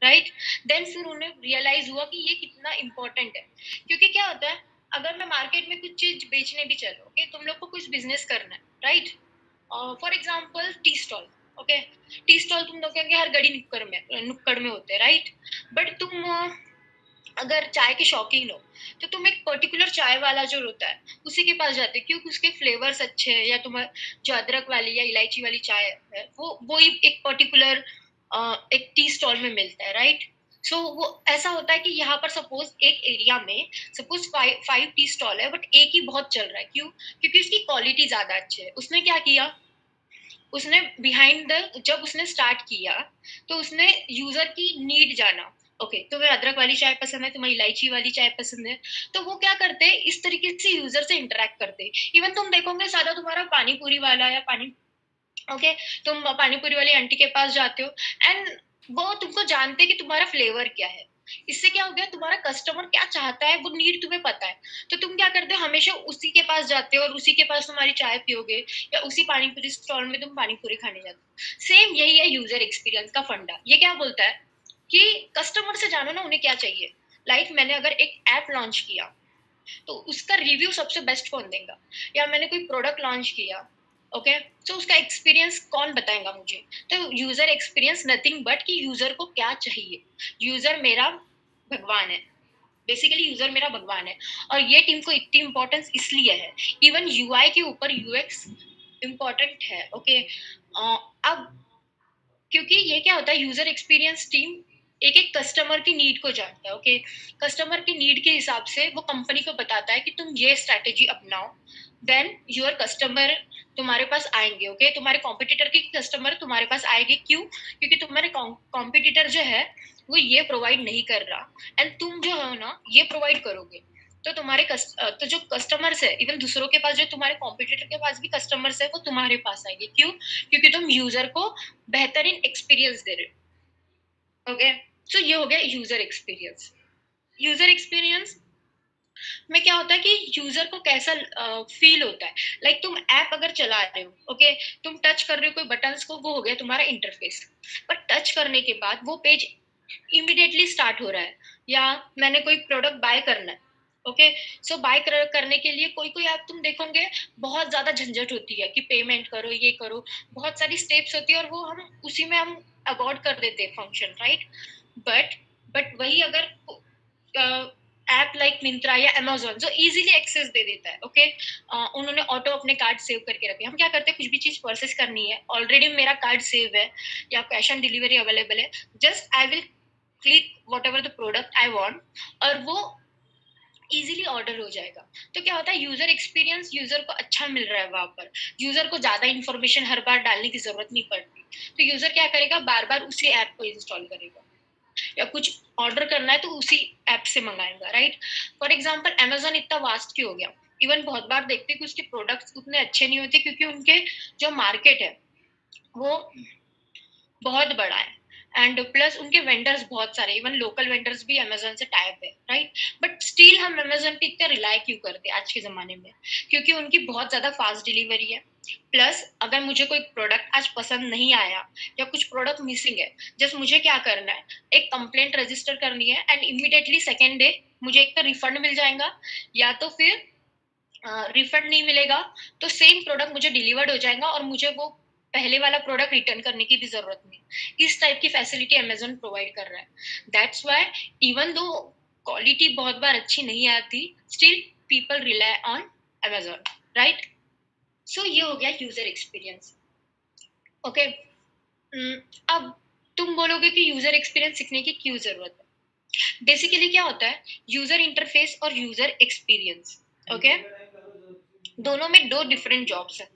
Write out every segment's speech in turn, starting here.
Right. Then फिर उन्हें realise हुआ कि ये कितना इम्पोर्टेंट है, क्योंकि क्या होता है, अगर मैं मार्केट में कुछ चीज बेचने भी चलो, ओके, तुम लोग को कुछ बिजनेस करना है, right. For example tea stall, okay, tea stall तुम लोग कहेंगे हर गली नुक्कड़ में होते हैं, राइट। बट तुम अगर चाय के शौकीन हो तो तुम एक पर्टिकुलर चाय वाला जो होता है उसी के पास जाते, क्योंकि उसके फ्लेवर्स अच्छे हैं, या तुम्हारा जो अदरक वाली या इलायची वाली चाय है वो ही एक पर्टिकुलर एक टी स्टॉल में मिलता है, राइट। सो वो ऐसा होता है कि यहाँ पर सपोज एक एरिया में सपोज फाइव टी स्टॉल है, बट एक ही बहुत चल रहा है, क्यों? क्योंकि उसकी क्वालिटी ज्यादा अच्छी है। उसने क्या किया, उसने बिहाइंड द जब उसने स्टार्ट किया तो उसने यूजर की नीड जाना। ओके, तुम्हें अदरक वाली चाय पसंद है, तुम्हें इलायची वाली चाय पसंद है, तो वो क्या करते हैं, इस तरीके से यूजर से इंटरेक्ट करते हैं। इवन तुम देखोगे सादा तुम्हारा पानी पूरी वाला या पानी, ओके, तुम पानी पूरी वाली आंटी के पास जाते हो एंड वो तुमको जानते हैं कि तुम्हारा फ्लेवर क्या है। इससे क्या हो गया, तुम्हारा कस्टमर क्या चाहता है वो नीड तुम्हें पता है, तो तुम क्या करते हो, हमेशा उसी के पास जाते हो और उसी के पास तुम्हारी चाय पियोगे, या उसी पानी पूरी स्टॉल में तुम पानी पूरी खाने जाते हो। सेम यही है यूजर एक्सपीरियंस का फंडा। ये क्या बोलता है कि कस्टमर से जानो ना उन्हें क्या चाहिए। लाइक मैंने अगर एक ऐप लॉन्च किया तो उसका रिव्यू सबसे बेस्ट कौन देगा, या मैंने कोई प्रोडक्ट लॉन्च किया, ओके, तो उसका एक्सपीरियंस कौन बताएगा मुझे। तो यूजर एक्सपीरियंस नथिंग बट कि यूजर को क्या चाहिए। यूजर मेरा भगवान है, बेसिकली यूजर मेरा भगवान है। और ये टीम को इतनी इंपॉर्टेंस इसलिए है, इवन यूआई के ऊपर यूएक्स इंपॉर्टेंट है, ओके। अब क्योंकि ये क्या होता है, यूजर एक्सपीरियंस टीम एक एक कस्टमर की नीड को जानता है, ओके। कस्टमर की नीड के हिसाब से वो कंपनी को बताता है कि तुम ये स्ट्रैटेजी अपनाओ, देन योर कस्टमर तुम्हारे पास आएंगे, ओके। तुम्हारे कॉम्पिटिटर के कस्टमर तुम्हारे पास आएंगे, क्यों? क्योंकि तुम्हारे कॉम्पिटिटर जो है वो ये प्रोवाइड नहीं कर रहा एंड तुम जो है ना ये प्रोवाइड करोगे, तो तो जो कस्टमर्स है, इवन दूसरों के पास, जो तुम्हारे कॉम्पिटिटर के पास भी कस्टमर्स है, वो तुम्हारे पास आएंगे, क्यों? क्योंकि तुम यूजर को बेहतरीन एक्सपीरियंस दे रहे हो, ओके। सो ये हो गया यूजर एक्सपीरियंस। यूजर एक्सपीरियंस में क्या होता है कि यूजर को कैसा फील होता है। लाइक तुम ऐप अगर चला रहे हो, ओके, तुम टच कर रहे हो कोई बटन्स को, वो हो गया तुम्हारा इंटरफेस। पर टच करने के बाद वो पेज इमीडिएटली स्टार्ट हो रहा है, या मैंने कोई प्रोडक्ट बाय करना है, ओके। सो बाय करने के लिए कोई कोई ऐप तुम देखोगे बहुत ज्यादा झंझट होती है कि पेमेंट करो, ये करो, बहुत सारी स्टेप्स होती है, और वो हम उसी में हम अवॉइड कर देते हैं फंक्शन, राइट। बट वही अगर ऐप लाइक मिंत्रा या अमेजोन जो इजीली एक्सेस दे देता है, ओके, उन्होंने ऑटो अपने कार्ड सेव करके रखे। हम क्या करते हैं, कुछ भी चीज परचेस करनी है, ऑलरेडी मेरा कार्ड सेव है या कैश ऑन डिलीवरी अवेलेबल है, just I will click what ever the product I want, और वो इजीली ऑर्डर हो जाएगा। तो क्या होता है, यूजर एक्सपीरियंस यूजर को अच्छा मिल रहा है। वहां पर यूजर को ज्यादा इन्फॉर्मेशन हर बार डालने की जरूरत नहीं पड़ती, तो यूजर क्या करेगा, बार बार उसी ऐप को इंस्टॉल करेगा, या कुछ ऑर्डर करना है तो उसी ऐप से मंगाएगा, राइट। फॉर एग्जाम्पल अमेजोन इतना वास्ट क्यों हो गया, इवन बहुत बार देखते कि उसके प्रोडक्ट्स उतने अच्छे नहीं होते, क्योंकि उनके जो मार्केट है वो बहुत बड़ा है, एंड प्लस उनके वेंडर्स बहुत सारे, इवन लोकल वेंडर्स भी अमेजोन से टाइप है, राइट। बट स्टिल हम अमेजोन पे इतना रिलाई क्यों करते हैं आज के जमाने में, क्योंकि उनकी बहुत ज्यादा फास्ट डिलीवरी है। प्लस अगर मुझे कोई प्रोडक्ट आज पसंद नहीं आया या कुछ प्रोडक्ट मिसिंग है, जस्ट मुझे क्या करना है, एक कंप्लेंट रजिस्टर करनी है एंड इमीडिएटली सेकेंड डे मुझे एक तो रिफंड मिल जाएगा, या तो फिर रिफंड नहीं मिलेगा तो सेम प्रोडक्ट मुझे डिलीवर्ड हो जाएगा, और मुझे वो पहले वाला प्रोडक्ट रिटर्न करने की भी जरूरत नहीं। इस टाइप की फैसिलिटी अमेजोन प्रोवाइड कर रहा है। That's why even though quality बहुत बार अच्छी नहीं आती, still people rely on Amazon, right. So ये हो गया यूजर एक्सपीरियंस, ओके। अब तुम बोलोगे कि यूजर एक्सपीरियंस सीखने की क्यों जरूरत है। बेसिकली क्या होता है, यूजर इंटरफेस और यूजर एक्सपीरियंस, ओके, दोनों में दो डिफरेंट जॉब्स है।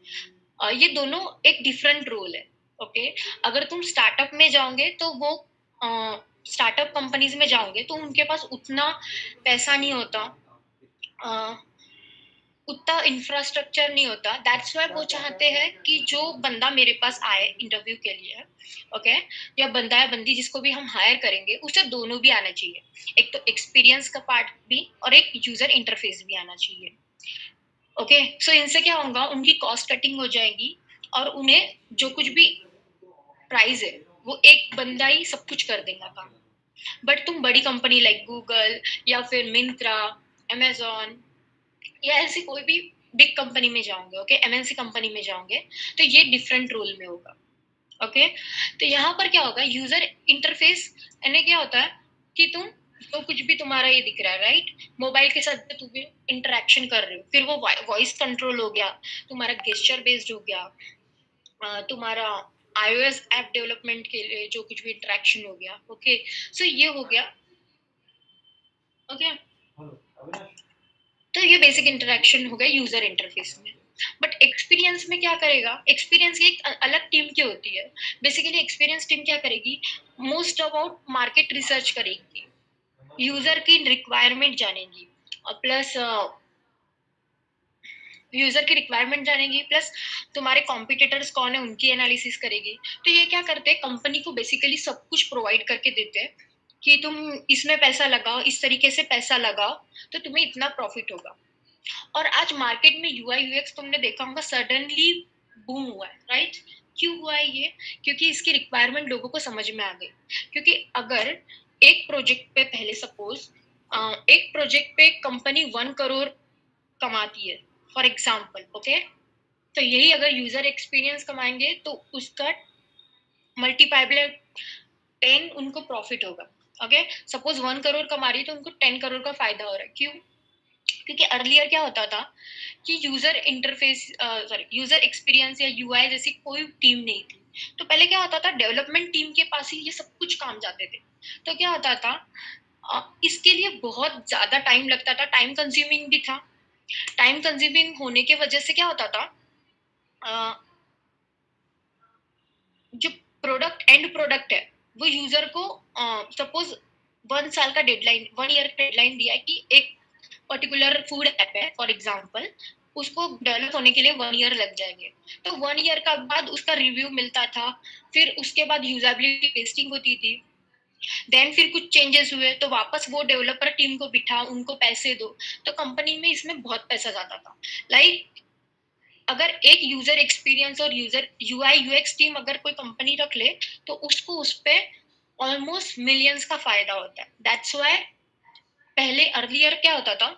ये दोनों एक डिफरेंट रोल है, ओके। अगर तुम स्टार्टअप में जाओगे तो वो स्टार्टअप कंपनीज में जाओगे तो उनके पास उतना पैसा नहीं होता, उतना इंफ्रास्ट्रक्चर नहीं होता। दैट्स वाई वो चाहते हैं कि जो बंदा मेरे पास आए इंटरव्यू के लिए, ओके, या बंदा या बंदी जिसको भी हम हायर करेंगे उसे दोनों भी आना चाहिए, एक तो एक्सपीरियंस का पार्ट भी और एक यूजर इंटरफेस भी आना चाहिए, ओके। सो इनसे क्या होगा, उनकी कॉस्ट कटिंग हो जाएगी, और उन्हें जो कुछ भी प्राइस है वो एक बंदा ही सब कुछ कर देगा काम, बट तुम बड़ी कंपनी लाइक गूगल या फिर मिंत्रा, अमेजोन या ऐसी कोई भी बिग कंपनी में जाओगे, ओके, एमएनसी कंपनी में जाओगे, तो ये डिफरेंट रोल में होगा, ओके। तो यहाँ पर क्या होगा, यूजर इंटरफेस यानी क्या होता है कि तुम तो कुछ भी तुम्हारा ये दिख रहा है, राइट, मोबाइल के साथ तुम इंटरेक्शन कर रहे हो, फिर वो वॉइस कंट्रोल हो गया, तुम्हारा गेस्चर बेस्ड हो गया, तुम्हारा iOS ऐप डेवलपमेंट के लिए जो कुछ भी इंटरेक्शन हो गया, ओके। सो ये हो गया, ओके। तो ये बेसिक इंटरेक्शन हो गया यूजर इंटरफेस में। बट एक्सपीरियंस में क्या करेगा, एक्सपीरियंस की एक अलग टीम की होती है। बेसिकली एक्सपीरियंस टीम क्या करेगी, मोस्ट अबाउट मार्केट रिसर्च करेगी, यूजर की रिक्वायरमेंट जानेगी, और प्लस यूजर की रिक्वायरमेंट जानेगी, प्लस तुम्हारे कॉम्पिटिटर्स कौन है उनकी एनालिसिस करेगी। तो ये क्या करते हैं, कंपनी को बेसिकली सब कुछ प्रोवाइड करके देते हैं कि तुम इसमें पैसा लगाओ, इस तरीके से पैसा लगाओ, तो तुम्हें इतना प्रॉफिट होगा। और आज मार्केट में यूआई यूएक्स तुमने देखा होगा सडनली बूम हुआ है, राइट। क्यों हुआ है ये, क्योंकि इसकी रिक्वायरमेंट लोगों को समझ में आ गई। क्योंकि अगर एक प्रोजेक्ट पे पहले सपोज एक प्रोजेक्ट पे कंपनी 1 करोड़ कमाती है फॉर एग्जाम्पल, ओके, तो यही अगर यूजर एक्सपीरियंस कमाएंगे तो उसका मल्टीपाइबल 10 उनको प्रॉफिट होगा, ओके। सपोज 1 करोड़ कमा रही है तो उनको 10 करोड़ का फायदा हो रहा है। क्यों, क्योंकि अर्लियर क्या होता था कि user interface sorry user experience या यूआई जैसी कोई टीम नहीं थी। तो पहले क्या होता था, डेवलपमेंट टीम के पास ही ये सब कुछ काम जाते थे। तो क्या होता था, इसके लिए बहुत ज्यादा टाइम लगता था, टाइम कंज्यूमिंग भी था। टाइम कंज्यूमिंग होने की वजह से क्या होता था, जो प्रोडक्ट एंड प्रोडक्ट है वो यूजर को सपोज 1 साल का डेडलाइन, 1 ईयर का डेडलाइन दिया है कि एक पर्टिकुलर फूड ऐप है फॉर एग्जाम्पल, उसको डेवलप होने के लिए 1 ईयर लग जाएंगे। तो 1 ईयर का बाद उसका रिव्यू मिलता था, फिर उसके बाद यूजेबिलिटी टेस्टिंग होती थी, देन फिर कुछ चेंजेस हुए तो वापस वो डेवलपर टीम को बिठा, उनको पैसे दो। तो कंपनी में इसमें बहुत पैसा जाता था। लाइक अगर एक यूजर एक्सपीरियंस और यूजर यूआई यूएक्स टीम अगर कोई कंपनी रख ले तो उसको उस पे ऑलमोस्ट मिलियंस का फायदा होता है। दैट्स व्हाई पहले अर्लियर क्या होता था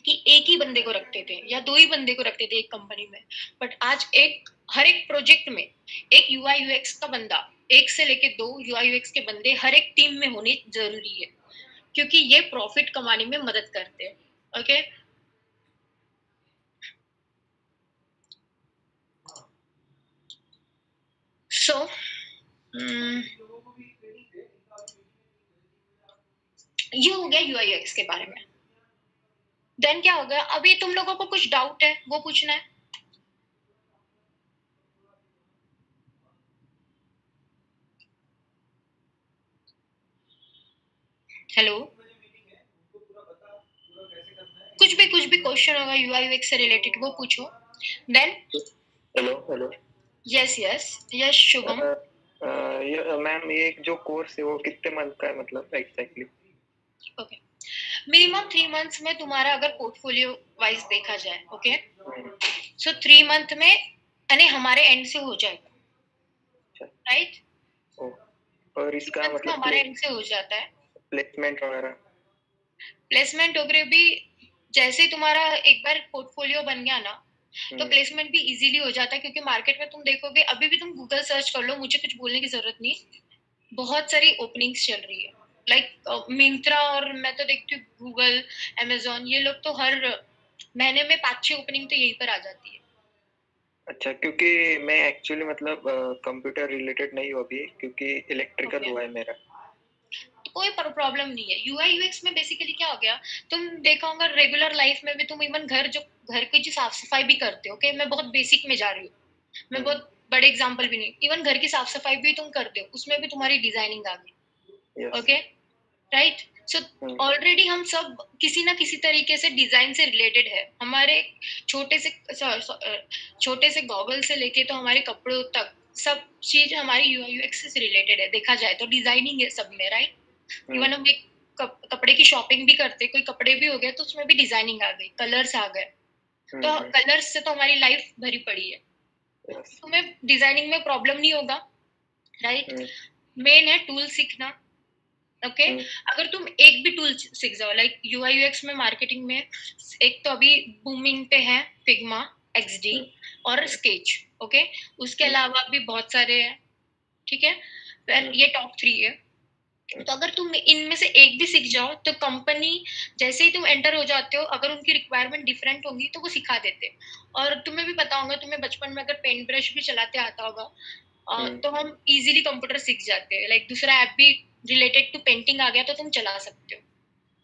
कि एक ही बंदे को रखते थे या 2 ही बंदे को रखते थे एक कंपनी में। बट आज हर एक प्रोजेक्ट में एक यूआई यूएक्स का बंदा, 1 से लेके 2 यूआई यूएक्स के बंदे हर एक टीम में होने जरूरी है, क्योंकि ये प्रॉफिट कमाने में मदद करते हैं, ओके। सो ये हो गया यूआई यूएक्स के बारे में। देन क्या हो गया, अभी तुम लोगों को कुछ डाउट है वो पूछना है। हेलो, कुछ भी क्वेश्चन होगा यूआई यूएक्स से रिलेटेड वो पूछो। Then hello hello, yes yes yes Shubham. Ma'am ये जो कोर्स है वो कितने मंथ का है, मतलब एग्जैक्टली? ओके, मिनिमम 3 मंथ्स में तुम्हारा अगर पोर्टफोलियो वाइज देखा जाए, ओके, सो 3 मंथ में यानी हमारे एंड से हो जाएगा, राइट। और इसका मतलब हमारे एंड से हो जाता है। प्लेसमेंट वगैरह? प्लेसमेंट वगैरह भी जैसे ही तुम्हारा एक बार पोर्टफोलियो बन गया ना, तो प्लेसमेंट भी इजीली हो जाता है। क्योंकि मार्केट में तुम देखोगे, अभी भी तुम गूगल सर्च कर लो, मुझे कुछ बोलने की जरूरत नहीं, बहुत सारी ओपनिंग्स चल रही है। लाइक मिंत्रा और मैं तो देखती हूँ गूगल, अमेजोन, ये लोग तो हर महीने में 5-6 ओपनिंग तो यहीं पर आ जाती है। अच्छा, क्योंकि मैं एक्चुअली मतलब कंप्यूटर रिलेटेड नहीं हूँ अभी, क्योंकि इलेक्ट्रिकल हुआ है मेरा। कोई प्रॉब्लम नहीं है। यूआई यूएक्स में बेसिकली क्या हो गया, तुम देखा होगा रेगुलर लाइफ में भी तुम इवन घर की जो साफ सफाई भी करते हो, ओके, मैं बहुत बेसिक में जा रही हूँ, मैं बहुत बड़े एग्जांपल भी नहीं, इवन घर की साफ सफाई भी तुम करते हो, उसमें भी तुम्हारी डिजाइनिंग आ गई, ओके, राइट। सो ऑलरेडी हम सब किसी ना किसी तरीके से डिजाइन से रिलेटेड है। हमारे छोटे से गॉगल से लेके तो हमारे कपड़ों तक सब चीज हमारी यूआई यूएक्स से रिलेटेड है। देखा जाए तो डिजाइनिंग है सब में, राइट। इवन हम एक कपड़े की शॉपिंग भी करते, कोई कपड़े भी हो गए तो उसमें भी डिजाइनिंग आ गई, कलर्स आ गए, तो कलर्स से तो हमारी लाइफ भरी पड़ी है। तुम्हें डिजाइनिंग में प्रॉब्लम नहीं होगा, राइट। मेन है टूल सीखना, ओके अगर तुम एक भी टूल सीख जाओ, लाइक यूआई यूएक्स में, मार्केटिंग में, एक तो अभी बूमिंग पे है फिग्मा, एक्सडी और स्केच। ओके उसके अलावा भी बहुत सारे हैं, ठीक है, फिर ये टॉप 3 है। तो अगर तुम इनमें से एक भी सीख जाओ तो कंपनी जैसे ही तुम एंटर हो जाते हो, अगर उनकी रिक्वायरमेंट डिफरेंट होंगी तो वो सिखा देते। और तुम्हें भी पता होगा, तुम्हें बचपन में अगर पेंट ब्रश भी चलाते आता होगा, तो हम इजीली कंप्यूटर सीख जाते हैं, लाइक दूसरा ऐप भी रिलेटेड टू पेंटिंग आ गया तो तुम चला सकते हो।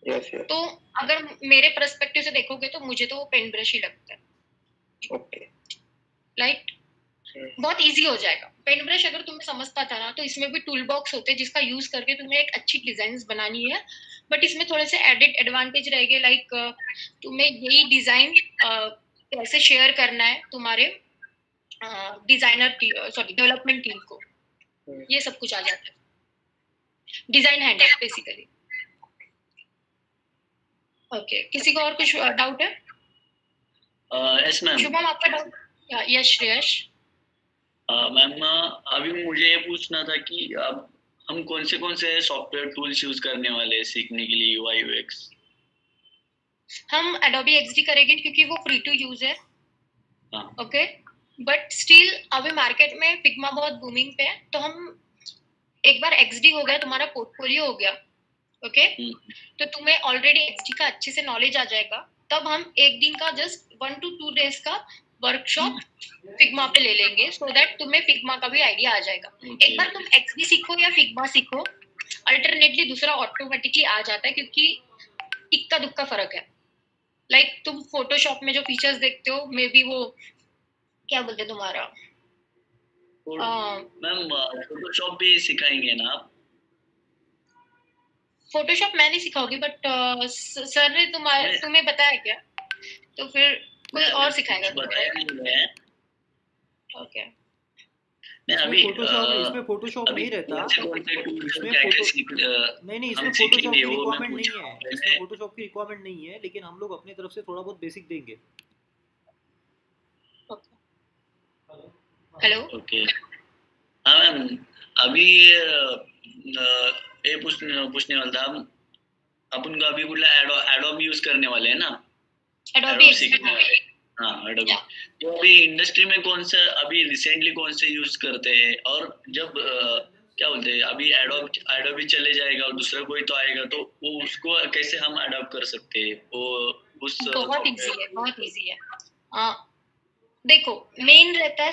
yes, yes. तो अगर मेरे पर्सपेक्टिव से देखोगे तो मुझे तो वो पेंट ब्रश ही लगता है। okay. लाइक बहुत इजी हो जाएगा। पेंट ब्रश अगर तुम्हें समझता था ना, तो इसमें भी टूल बॉक्स होते हैं जिसका यूज करके तुम्हें एक अच्छी डिजाइन बनानी है, बट इसमें थोड़े से एडेड एडवांटेज रहेंगे, लाइक तुम्हें यही डिजाइन कैसे शेयर करना है तुम्हारे डिजाइनर सॉरी डेवलपमेंट टीम को, ये सब कुछ आ जाता है, डिजाइन हैंडल बेसिकली। ओके किसी को और कुछ डाउट है? Yes ma'am. शुभम आपका डाउट? यस श्रेयश। मैम अभी मुझे ये पूछना था कि अब हम कौन से सॉफ्टवेयर टूल्स यूज करने वाले हैं सीखने के लिए यूआई यूएक्स? हम एडोबी एक्सडी करेंगे क्योंकि वो फ्री टू यूज है। हाँ ओके बट स्टिल अभी मार्केट में फिग्मा बहुत बूमिंग पे है, तो हम एक बार एक्सडी हो गया, तुम्हारा पोर्टफोलियो हो गया, ओके तो तुम्हें ऑलरेडी एक्सडी का अच्छे से नॉलेज आ जाएगा, तब हम एक दिन का जस्ट 1 to 2 डेज का वर्कशॉप फिग्मा पे ले लेंगे, सो दैट तुम्हें फिग्मा का भी आइडिया आ जाएगा। एक बार तुम एक्सडी सीखो या फिग्मा सीखो, अल्टरनेटली दूसरा ऑटोमेटिकली आ जाता है, क्योंकि इक्का दुक्का फर्क है। लाइक तुम फोटोशॉप में जो फीचर्स देखते हो, मे बी वो क्या बोलते तुम्हारा मैम फोटोशॉप भी सिखाएंगे ना आप? फोटोशॉप मैं नहीं सिखाऊंगी, बट सर ने तुम्हें बताया क्या? तो फिर कोई और सिखाएगा बताया नहीं है। ओके नहीं अभी इसमें फोटोशॉप नहीं रहता, नहीं इसमें फोटोशॉप की रिक्वायरमेंट नहीं है, इसमें फोटोशॉप की रिक्वायरमेंट नहीं है, लेकिन हम लोग अपनी तरफ से थोड़ा बहुत बेसिक देंगे। हेलो ओके हाँ मैम अभी ये पूछने वाला था, अपन का अभी बोला एडोब यूज करने वाले हैं ना, एडोबी सीखने वाले। हाँ एडोबी तो अभी इंडस्ट्री में कौन सा अभी रिसेंटली कौन से यूज करते हैं, और जब क्या बोलते हैं अभी एडोबी चले जाएगा और दूसरा कोई तो आएगा, तो वो उसको कैसे हम अडॉप्ट कर सकते हैं? वो उस बहुत इजी है देखो मेन रहता है,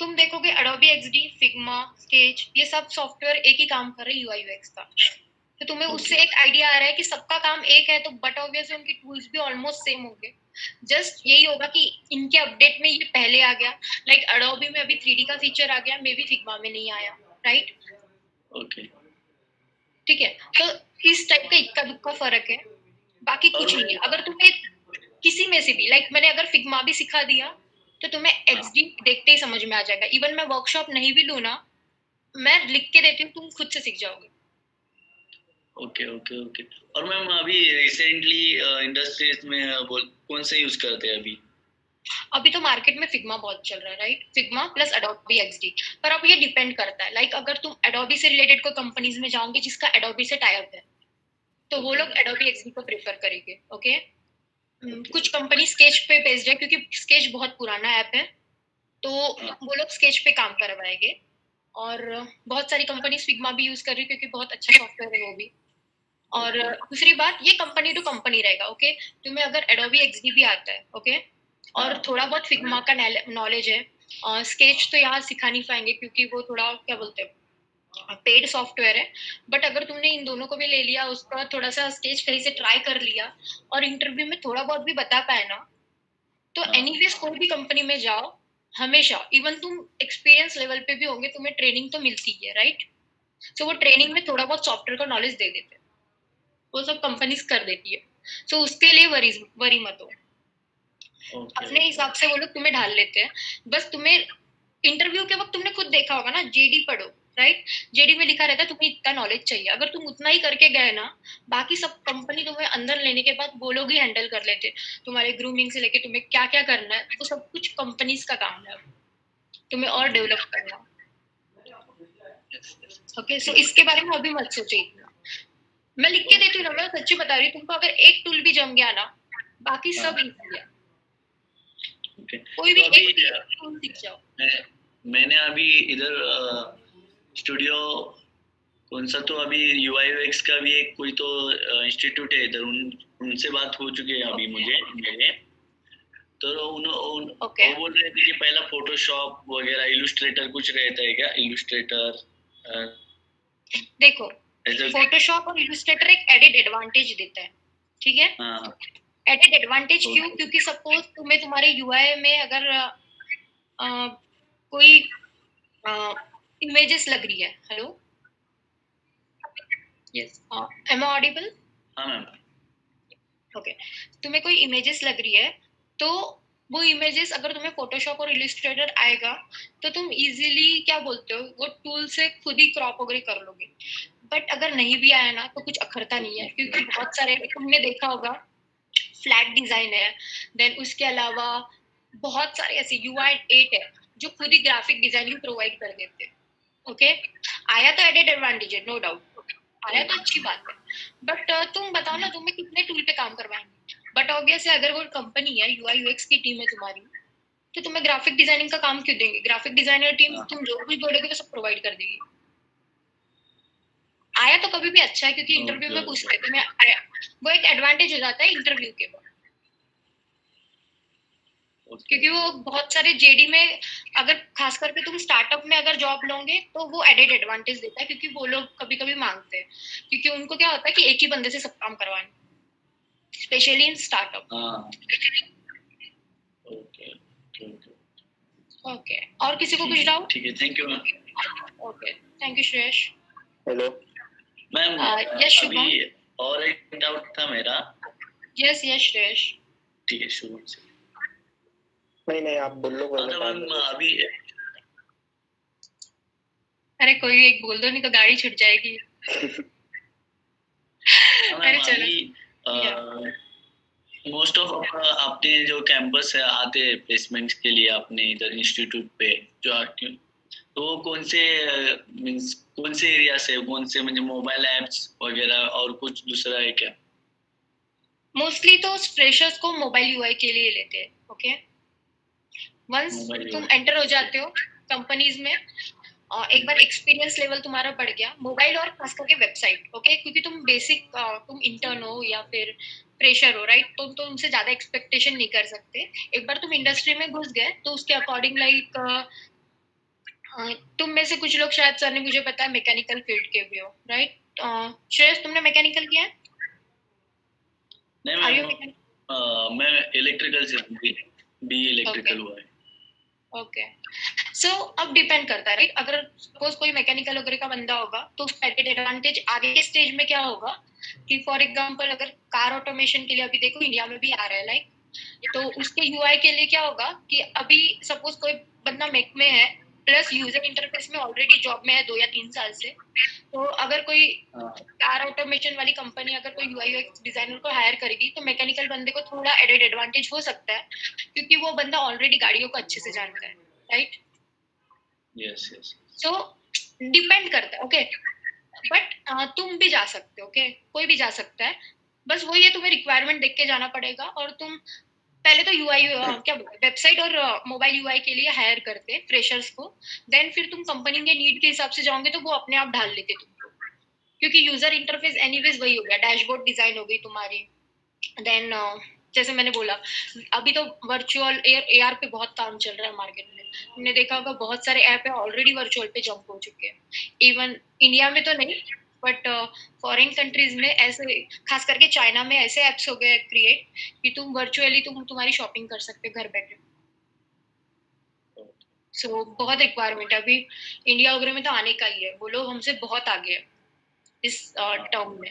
तुम देखोगे एडोबी एक्सडी, फिग्मा, स्केच, ये सब सॉफ्टवेयर एक ही काम कर रहे हैं यूआई यूएक्स का, तो तुम्हें उससे एक आइडिया आ रहा है कि सबका काम एक है, तो बट ऑब्वियसली उनकी टूल्स भी ऑलमोस्ट सेम होंगे। जस्ट यही होगा कि इनके अपडेट में ये पहले आ गया, लाइक एडोबी में अभी 3D का फीचर आ गया, मे बी फिग्मा में नहीं आया, राइट? ओके ठीक है, तो इस टाइप का इक्का दुक्का फर्क है, बाकी कुछ नहीं है। अगर तुम्हें किसी में से भी, लाइक मैंने अगर फिग्मा भी सिखा दिया तो तुम्हें एक्सडी देखते ही समझ में आ जाएगा। इवन मैं वर्कशॉप नहीं भी लूँ ना, मैं लिख के देती हूँ, तुम खुद से सीख जाओगे। ओके ओके ओके और मैम अभी रिसेंटली इंडस्ट्रीज में कौन से यूज करते हैं अभी तो मार्केट में फिग्मा बहुत चल रहा है, right? Figma plus Adobe XD. पर अब ये डिपेंड करता है, लाइक अगर तुम एडोबी से रिलेटेड कोई कंपनीज में जाओगे जिसका एडोबी से टाई अप है, तो वो लोग एडोबी एक्सडी को प्रेफर करेंगे। ओके कुछ कंपनी स्केच पे बेस्ड है, क्योंकि स्केच बहुत पुराना ऐप है, तो वो लोग स्केच पे काम करवाएंगे। और बहुत सारी कंपनीज फिग्मा भी यूज कर रही है, क्योंकि बहुत अच्छा सॉफ्टवेयर है वो भी। और दूसरी बात, ये कंपनी टू कंपनी रहेगा। ओके तुम्हें अगर एडोबी एक्सडी भी आता है, ओके और थोड़ा बहुत फिग्मा का नॉलेज है, और स्केच तो यहाँ सिखा नहीं पाएंगे क्योंकि वो थोड़ा क्या बोलते हैं पेड सॉफ्टवेयर है, बट अगर तुमने इन दोनों को भी ले लिया, उसका थोड़ा सा स्केच कहीं से ट्राई कर लिया और इंटरव्यू में थोड़ा बहुत भी बता पाए ना, तो एनीवेज कोई भी कंपनी में जाओ, हमेशा इवन तुम एक्सपीरियंस लेवल पे भी होंगे, तुम्हें ट्रेनिंग तो मिलती है, राइट? सो वो ट्रेनिंग में थोड़ा बहुत सॉफ्टवेयर का नॉलेज दे देते हैं, वो सब कंपनीज कर देती है। सो उसके लिए वरी मत हो, अपने हिसाब से वो लोग तुम्हें ढाल लेते हैं। बस तुम्हें इंटरव्यू के वक्त तुमने खुद देखा होगा ना, जेडी पढ़ो, राइट? जेडी में लिखा रहता है तुम्हें इतना नॉलेज चाहिए, अगर तुम उतना ही करके गए ना, बाकी सब कंपनी तुम्हें अंदर लेने के बाद वो लोग ही हैंडल कर लेते। तुम्हारे ग्रूमिंग से लेके तुम्हें क्या क्या करना है, वो सब कुछ कंपनीज का काम है, तुम्हें और डेवलप करना। ओके सो इसके बारे में अभी मत सोचो इतना। मैं लिख के देती हूँ ना, मैं सच्ची बता रही हूँ तुमको, अगर एक टूल भी जम गया ना बाकी सब इजी है। कोई भी एक टूल सीख जाओ। मैंने अभी इधर स्टूडियो कौन सा तो अभी UI UX का भी एक कोई तो इंस्टीट्यूट है इधर, उनसे बात हो चुकी है अभी मेरे तो वो बोल रहे थे कि पहला फोटोशॉप वगैरह इलस्ट्रेटर कुछ रहता है क्या, इलस्ट्रेटर देखो फोटोशॉप और इलस्ट्रेटर एक एडेड एडवांटेज देता है, ठीक है। एडेड एडवांटेज क्यों? क्योंकि सपोज तुम्हें तुम्हारे UI में अगर कोई इमेजेस लग रही है, hello yes am I audible? हाँ मैम। ओके, तुम्हें कोई इमेजेस लग रही है तो वो इमेजेस अगर तुम्हें फोटोशॉप और इलस्ट्रेटर आएगा तो तुम इजीली क्या बोलते हो वो टूल से खुद ही क्रॉप वगैरह कर लोगे। बट अगर नहीं भी आया ना तो कुछ अखरता नहीं है, क्योंकि बहुत सारे तुमने देखा होगा फ्लैट डिजाइन है, देन उसके अलावा बहुत सारे ऐसे UI8 है जो खुद ही ग्राफिक डिजाइनिंग प्रोवाइड कर देते हैं। ओके, आया तो एडेड एडवांटेज है, नो डाउट, आया तो अच्छी बात है। बट तुम बताओ ना तुम्हें कितने टूल पे काम करवाएंगे। बट ऑब्वियस है अगर वो कंपनी है UI UX की टीम है तुम्हारी तो तुम्हें ग्राफिक डिजाइनिंग का काम क्यों देंगे? ग्राफिक डिजाइनर टीम तुम जो भी बोलोगे वो सब प्रोवाइड कर देगी। आया तो कभी भी अच्छा है, क्योंकि इंटरव्यू में पूछते हैं तुम्हें आया, वो एक एडवांटेज हो जाता है इंटरव्यू के बाद। क्योंकि वो बहुत सारे JD में अगर खास करके तुम स्टार्टअप में अगर जॉब लोगे तो वो एडेड एडवांटेज देता है, क्योंकि वो लोग कभी कभी मांगते हैं, क्योंकि उनको क्या होता है कि एक ही बंदे से सब काम करवाएं, स्पेशली इन स्टार्टअप। ओके, और किसी को कुछ डाउट? ठीक है, thank you ma'am. Okay, thank you Shreyas. Hello ma'am, yes Shubham, अभी और एक डाउट था मेरा। Yes yes Shreyas. ठीक है, शुभम से। नहीं आप बोल लो। मैम अभी अरे कोई एक बोल दो, नहीं तो गाड़ी छूट जाएगी। अरे चलो, मोस्ट ऑफ अपने जो कैंपस है आते हैं प्लेसमेंट्स के लिए अपने इधर इंस्टीट्यूट पे जो आते हैं, तो कौन से मींस कौन से एरिया से, कौन से म्हणजे मोबाइल एप्स वगैरह और कुछ दूसरा है क्या? मोस्टली तो फ्रेशर्स को मोबाइल UI के लिए लेते हैं। ओके, वंस तुम एंटर हो जाते हो कंपनीज में, एक बार एक्सपीरियंस लेवल तुम्हारा बढ़ गया, मोबाइल और खास करके वेबसाइट, ओके, क्योंकि तुम बेसिक तुम इंटर्न हो या फिर फ्रेशर हो, राइट, तो तुमसे ज्यादा एक्सपेक्टेशन नहीं कर सकते। एक बार तुम इंडस्ट्री में घुस गए तो उसके अकॉर्डिंग लाइक तुम में से कुछ लोग शायद, सर ने मुझे पता है मैकेनिकल फील्ड के भी हो, राइट? श्रेयस तुमने मैकेनिकल किया है? नहीं मैं इलेक्ट्रिकल से बी इलेक्ट्रिकल हुआ है। ओके, सो अब डिपेंड करता है, राइट? अगर सपोज कोई मैकेनिकल वगैरह का बंदा होगा तो उसका एडवांटेज आगे के स्टेज में क्या होगा कि फॉर एग्जांपल अगर कार ऑटोमेशन के लिए अभी देखो इंडिया में भी आ रहा है लाइक, तो उसके UI के लिए क्या होगा कि अभी सपोज कोई बंदा मैक में है प्लस यूजर इंटरफेस में ऑलरेडी जॉब में है 2 या 3 साल से, तो अगर कोई कार ऑटोमेशन वाली कंपनी अगर कोई UI UX डिजाइनर को हायर करेगी तो मैकेनिकल बंदे को थोड़ा एडेड एडवांटेज हो सकता है, क्योंकि वो बंदा ऑलरेडी गाड़ियों को अच्छे से जानता है, राइट? यस यस, सो डिपेंड करता है। ओके, बट तुम भी जा सकते हो, ओके, कोई भी जा सकता है, बस वही है तुम्हें रिक्वायरमेंट देख के जाना पड़ेगा। और तुम पहले तो UI क्या बोलते हैं वेबसाइट और मोबाइल UI के लिए हायर करते हैं फ्रेशर्स को, देन फिर तुम कंपनी के नीड के हिसाब से जाओगे तो वो अपने आप ढाल लेते तुमको, क्योंकि यूजर इंटरफेस एनीवेज वही हो गया, डैशबोर्ड डिजाइन हो गई तुम्हारी। देन जैसे मैंने बोला अभी तो वर्चुअल AR पे बहुत काम चल रहा है मार्केट में, तुमने देखा होगा बहुत सारे ऐप है ऑलरेडी वर्चुअल पे जंप हो चुके हैं। इवन इंडिया में तो नहीं बट फॉरेन कंट्रीज में ऐसे, खास करके चाइना में ऐसे ऐप्स हो गए क्रिएट कि तुम वर्चुअली तुम्हारी शॉपिंग कर सकते घर बैठे। सो बहुत रिक्वायरमेंट है अभी इंडिया वगैरह में, तो आने का ही है, वो लोग हमसे बहुत आगे है इस टर्म में।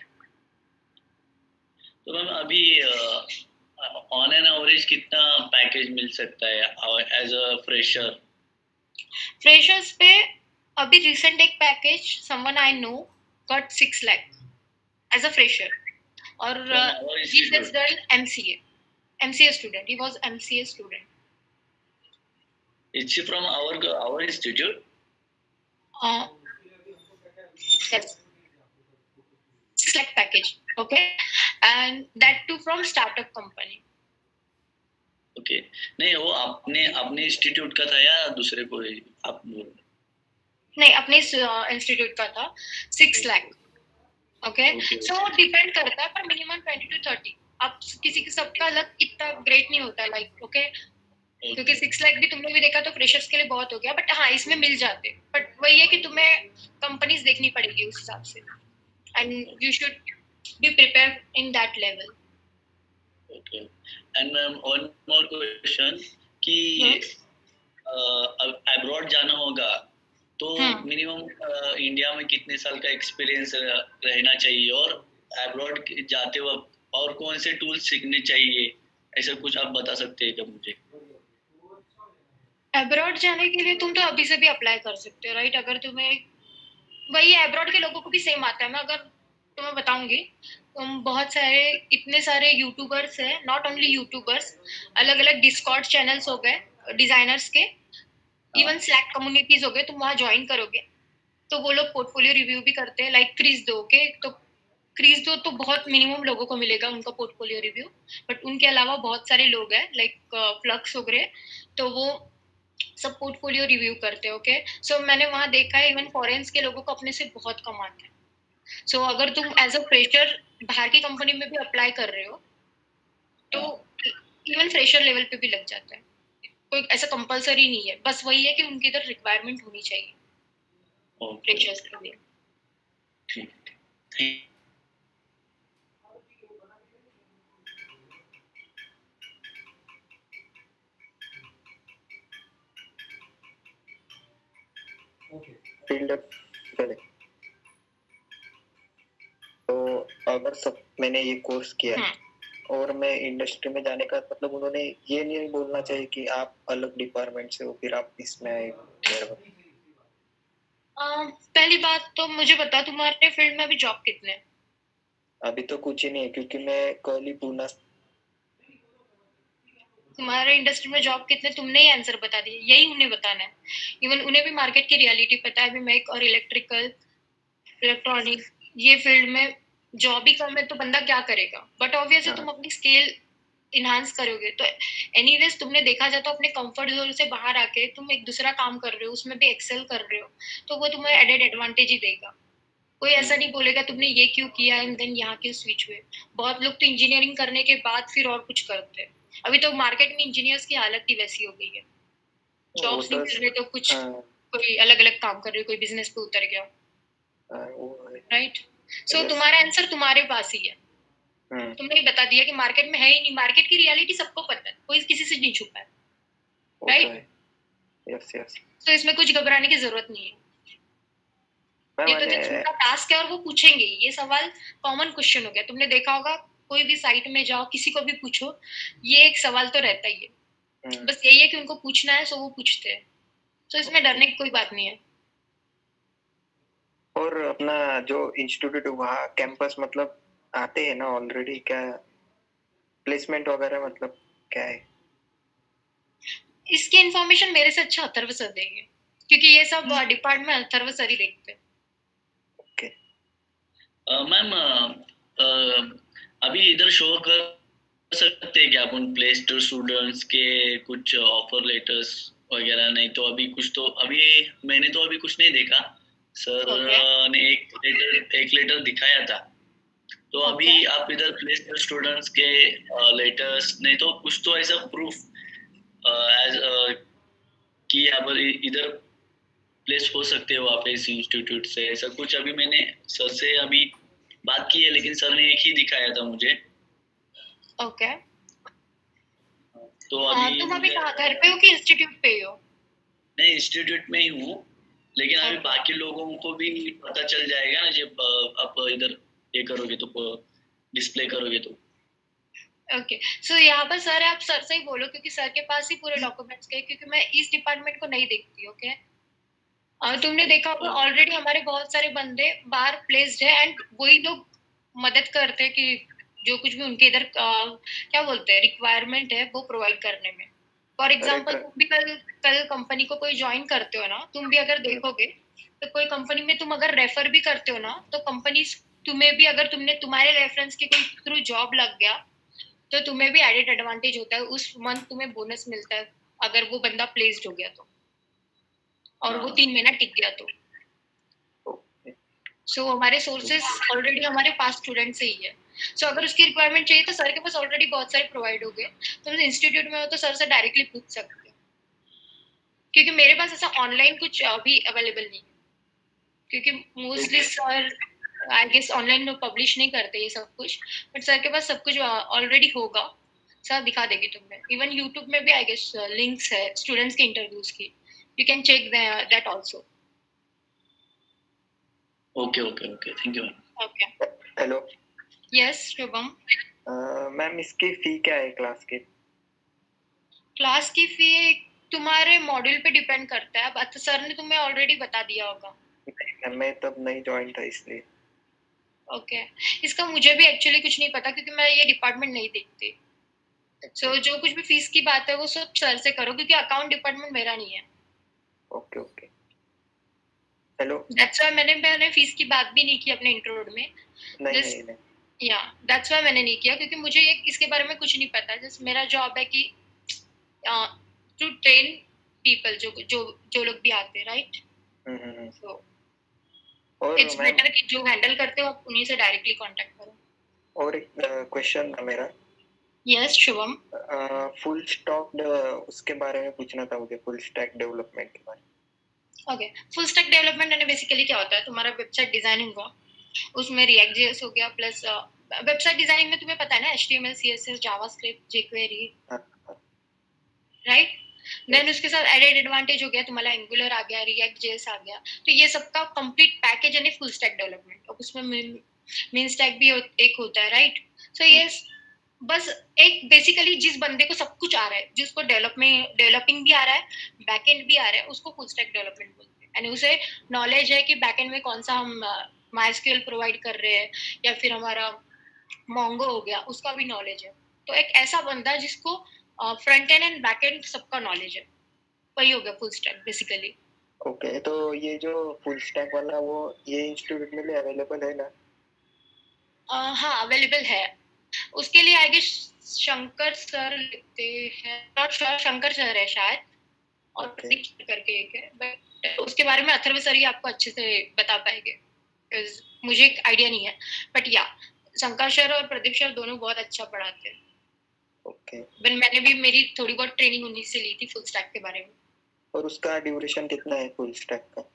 तो मैम अभी ऑन एन एवरेज कितना पैकेज मिल सकता है एज अ फ्रेशर? फ्रेशर्स पे अभी रिसेंट एक package someone I know got 6 lakh as a fresher, or he has done MCA student. He was MCA student. Is she from our institute? Yes. 6 lakh package, okay, and that too from startup company. Okay, नहीं वो आपने अपने institute का था या दूसरे कोई आप बोल रहे? नहीं, अपने इंस्टीट्यूट का था 6 लाख, ओके। सो डिपेंड करता है, पर मिनिमम 20 to 30। अब किसी के सबका लक इतना ग्रेट नहीं होता, लाइक ओके, क्योंकि 6 लाख भी तुमने भी देखा तो फ्रेशर्स के लिए बहुत हो गया, बट हाँ इसमें मिल जाते, बट वही है कि तुम्हें कंपनीज देखनी पड़ेगी उस हिसाब से, and you should be prepare in that level. Okay, and ma'am one more question कि अब अब्रॉड जाना होगा तो मिनिमम इंडिया में कितने साल का एक्सपीरियंस रहना चाहिए, और अब्रॉड जाते वक्त और कौन से टूल्स सीखने चाहिए, ऐसा कुछ आप बता सकते हैं क्या मुझे? अब्रॉड जाने के लिए तुम तो अभी से भी अप्लाई कर सकते हो, राइट? अगर तुम्हें वही अब्रॉड के लोगों को भी सेम आता है, मैं अगर तुम्हें बताऊंगी, तुम बहुत सारे इतने सारे यूट्यूबर्स हैं, नॉट ओनली यूट्यूबर्स, अलग अलग डिस्कॉर्ड चैनल्स हो गए डिजाइनर्स के, इवन स्लैक कम्युनिटीज हो गए, तुम वहाँ ज्वाइन करोगे तो वो लोग पोर्टफोलियो रिव्यू भी करते हैं, लाइक क्रीज दो के, तो क्रीज दो तो बहुत मिनिमम लोगों को मिलेगा उनका पोर्टफोलियो रिव्यू, बट उनके अलावा बहुत सारे लोग हैं लाइक फ्लक्स हो गए, तो वो सब पोर्टफोलियो रिव्यू करते हैं, ओके। सो मैंने वहाँ देखा है इवन फॉरेन्स के लोगों को अपने से बहुत कम आते हैं। सो अगर तुम एज अ फ्रेशर बाहर की कंपनी में भी अप्लाई कर रहे हो तो इवन फ्रेशर लेवल पे भी लग जाता है, कोई ऐसा कंपलसरी नहीं है, बस वही है कि उनकी इधर रिक्वायरमेंट होनी चाहिए फ्रेशर्स के लिए। फील्ड चले तो अगर सब मैंने ये कोर्स किया और मैं इंडस्ट्री में जाने का मतलब उन्होंने ये नहीं बोलना चाहिए कि आप अलग डिपार्टमेंट से हो फिर आप इसमें आए? पहली बात तो मुझे बता, तुम्हारे फील्ड में अभी जॉब कितने हैं? अभी तो कुछ ही नहीं है क्योंकि मैं कल ही पूना। तुम्हारे इंडस्ट्री में जॉब कितने, तुमने ही आंसर बता दिया, यही उन्हें बताना है। इवन उन्हें भी मार्केट की रियलिटी पता है, अभी मैक और इलेक्ट्रिकल इलेक्ट्रॉनिक ये फील्ड में जॉब ही कम है तो बंदा क्या करेगा, बट ऑब्वियसली तुम अपनी स्किल इनहांस करोगे तो एनीवेज तुमने देखा जाए तो अपने कंफर्ट जोन से बाहर आके तुम एक दूसरा काम कर रहे हो, उसमें भी एक्सेल कर रहे हो, तो वो तुम्हें एडेड एडवांटेज ही देगा। कोई ऐसा नहीं बोलेगा तुमने ये क्यों किया एंड देन यहाँ क्यों स्विच हुए। बहुत लोग तो इंजीनियरिंग करने के बाद फिर और कुछ करते हैं। अभी तो मार्केट में इंजीनियर्स की हालत ही वैसी हो गई है, जॉब्स नहीं कर रहे तो कुछ कोई अलग अलग काम कर रहे हो, कोई बिजनेस पे उतर गया, राइट? सो तुम्हारा आंसर तुम्हारे पास ही है। तुमने ही बता दिया कि मार्केट में है ही नहीं, मार्केट की रियलिटी सबको पता है, कोई किसी से नहीं छुपा है, राइट? Yes yes. तो इसमें कुछ घबराने की जरूरत नहीं है, ये तो जस्ट उनका टास्क है और वो पूछेंगे। ये सवाल कॉमन क्वेश्चन हो गया, तुमने देखा होगा कोई भी साइट में जाओ किसी को भी पूछो, ये एक सवाल तो रहता ही है, बस यही है कि उनको पूछना है, सो वो पूछते हैं, तो इसमें डरने की कोई बात नहीं है। और अपना जो इंस्टीट्यूट वहाँ कैंपस मतलब आते हैं ना ऑलरेडी, क्या प्लेसमेंट वगैरह मतलब क्या है? इसकी इंफॉर्मेशन मेरे से अच्छा अथर्व सर देंगे, क्योंकि ये सब डिपार्टमेंट अथर्व सर ही देखते हैं। ओके मैम, अभी इधर शो कर सकते हैं क्या अपन प्लेस्ड स्टूडेंट्स के कुछ ऑफर लेटर्स वगैरह? नहीं तो अभी कुछ तो अभी मैंने तो अभी कुछ नहीं देखा, सर ने एक लेटर दिखाया था, तो अभी आप इधर प्लेस्ड स्टूडेंट्स के लेटर्स नहीं तो कुछ तो ऐसा प्रूफ एज कि आप इधर प्लेस हो सकते हो आप इस इंस्टीट्यूट से, ऐसा कुछ अभी मैंने सर से अभी बात की है, लेकिन सर ने एक ही दिखाया था मुझे। ओके तो अभी तुम अभी कहाँ, घर पे हो कि इंस्टीट्यूट पे हो? नहीं, इंस्टीट्यूट में ही हूँ, लेकिन अभी बाकी लोगों को भी पता चल जाएगा ना जब आप इधर ये करोगे तो डिस्प्ले करोगे तो। ओके सो यहाँ पर सर आप सर से ही बोलो, क्योंकि सर के पास ही पूरे डॉक्यूमेंट्स के, क्योंकि मैं इस डिपार्टमेंट को नहीं देखती। ओके तुमने देखा होगा ऑलरेडी हमारे बहुत सारे बंदे बाहर प्लेस्ड है, एंड वही लोग मदद करते हैं कि जो कुछ भी उनके इधर क्या बोलते हैं रिक्वायरमेंट है वो प्रोवाइड करने में। फॉर एग्जाम्पल तुम भी कल कंपनी को कोई ज्वाइन करते हो ना, तुम भी अगर देखोगे तो कोई कंपनी में तुम अगर रेफर भी करते हो ना, तो कंपनी तुम्हें भी अगर तुम्हारे रेफरेंस के कोई थ्रू जॉब लग गया तो तुम्हें भी एडेड एडवांटेज होता है, उस मंथ तुम्हें बोनस मिलता है अगर वो बंदा प्लेस्ड हो गया तो, और वो 3 महीना टिक गया तो। सो हमारे सोर्सेस ऑलरेडी हमारे पास स्टूडेंट से ही है। सो अगर उसकी रिक्वायरमेंट चाहिए तो सर के पास ऑलरेडी बहुत सारे प्रोवाइड हो गए, तो इंस्टीट्यूट में हो तो सर से डायरेक्टली पूछ सकते हैं, क्योंकि मेरे पास ऐसा ऑनलाइन कुछ अभी अवेलेबल नहीं है, क्योंकि mostly sir I guess online publish नहीं करते ये सब कुछ, बट सर के पास सब कुछ ऑलरेडी होगा, सर दिखा देगी तुम्हें। इवन यूट्यूब में भी आई गेस लिंक्स है स्टूडेंट्स के इंटरव्यूज की, you can check that also. Okay okay okay, thank you. Okay, hello, yes Shubham. Ma'am इसकी फी क्या है क्लास की? क्लास की फी तुम्हारे मॉड्यूल पे डिपेंड करता है, अब सर ने तुम्हें ऑलरेडी बता दिया होगा। मैं तब नहीं ज्वाइन था इसलिए। ओके, इसका मुझे भी एक्चुअली कुछ नहीं पता क्योंकि मैं ये डिपार्टमेंट नहीं देखती। सो जो कुछ भी फीस की बात है वो सब सर से करो, क्योंकि अकाउंट डिपार्टमेंट मेरा नहीं है। Okay okay, hello. That's why मैंने फीस की बात भी नहीं की अपने इंट्रोड में। नहीं। या दैट्स व्हाई मैंने नहीं किया, क्योंकि मुझे ये इसके बारे में कुछ नहीं पता। जस्ट मेरा जॉब है कि टू ट्रेन पीपल, जो लोग भी आते हैं, राइट। सो इट्स बेटर कि जो हैंडल करते हो आप उन्हीं से डायरेक्टली कांटेक्ट करो। और एक क्वेश्चन था मेरा। यस शुभम। फुल स्टैक उसके बारे में पूछना था मुझे, फुल स्टैक डेवलपमेंट के बारे में। ओके, फुल स्टैक डेवलपमेंट यानी बेसिकली क्या होता है, तुम्हारा वेबसाइट डिजाइनिंग हुआ, उसमें रिएक्ट जेएस हो गया, प्लस वेबसाइट डिजाइनिंग में तुम्हें पता है ना HTML CSS JavaScript jQuery, right. Then उसके साथ एडेड एडवांटेज हो गया तुम्हारा एंगुलर आ गया, रिएक्ट जेएस आ गया, तो ये सबका कंप्लीट पैकेज यानी फुल स्टैक डेवलपमेंट। और उसमें मेन स्टैक भी एक होता है, राइट। सो ये बस एक बेसिकली जिस बंदे को सब कुछ आ रहा है, जिसको डेवलपिंग भी आ रहा है, बैकएंड भी आ रहा है, उसको फुल स्टैक डेवलपमेंट बोलते हैं। यानी उसे नॉलेज है कि बैकएंड में कौन सा हम माइस्क्यूएल प्रोवाइड कर रहे हैं, या फिर हमारा मोंगो हो गया, उसका भी नॉलेज है। तो एक ऐसा बंदा जिसको front end and back and सबका नॉलेज है, वही हो गया फुल स्टैक बेसिकली। ओके, तो ये जो फुल स्टैक वाला वो ये इंस्टीट्यूट में भी अवेलेबल है ना? हाँ अवेलेबल है। उसके लिए आई गेस शंकर सर लिखते हैं, नॉट श्योर, शंकर सर है शायद, और करके एक है, बट उसके बारे में अथर्व सर ही आपको अच्छे से बता पाएंगे, मुझे एक आइडिया नहीं है। बट या शंकर सर और प्रदीप सर दोनों बहुत अच्छा पढ़ाते हैं। ओके, मैंने भी मेरी थोड़ी बहुत ट्रेनिंग उन्हीं से ली थी फुल स्टैक के बारे में। और उसका ड्यूरेशन कितना है फुल स्टैक का?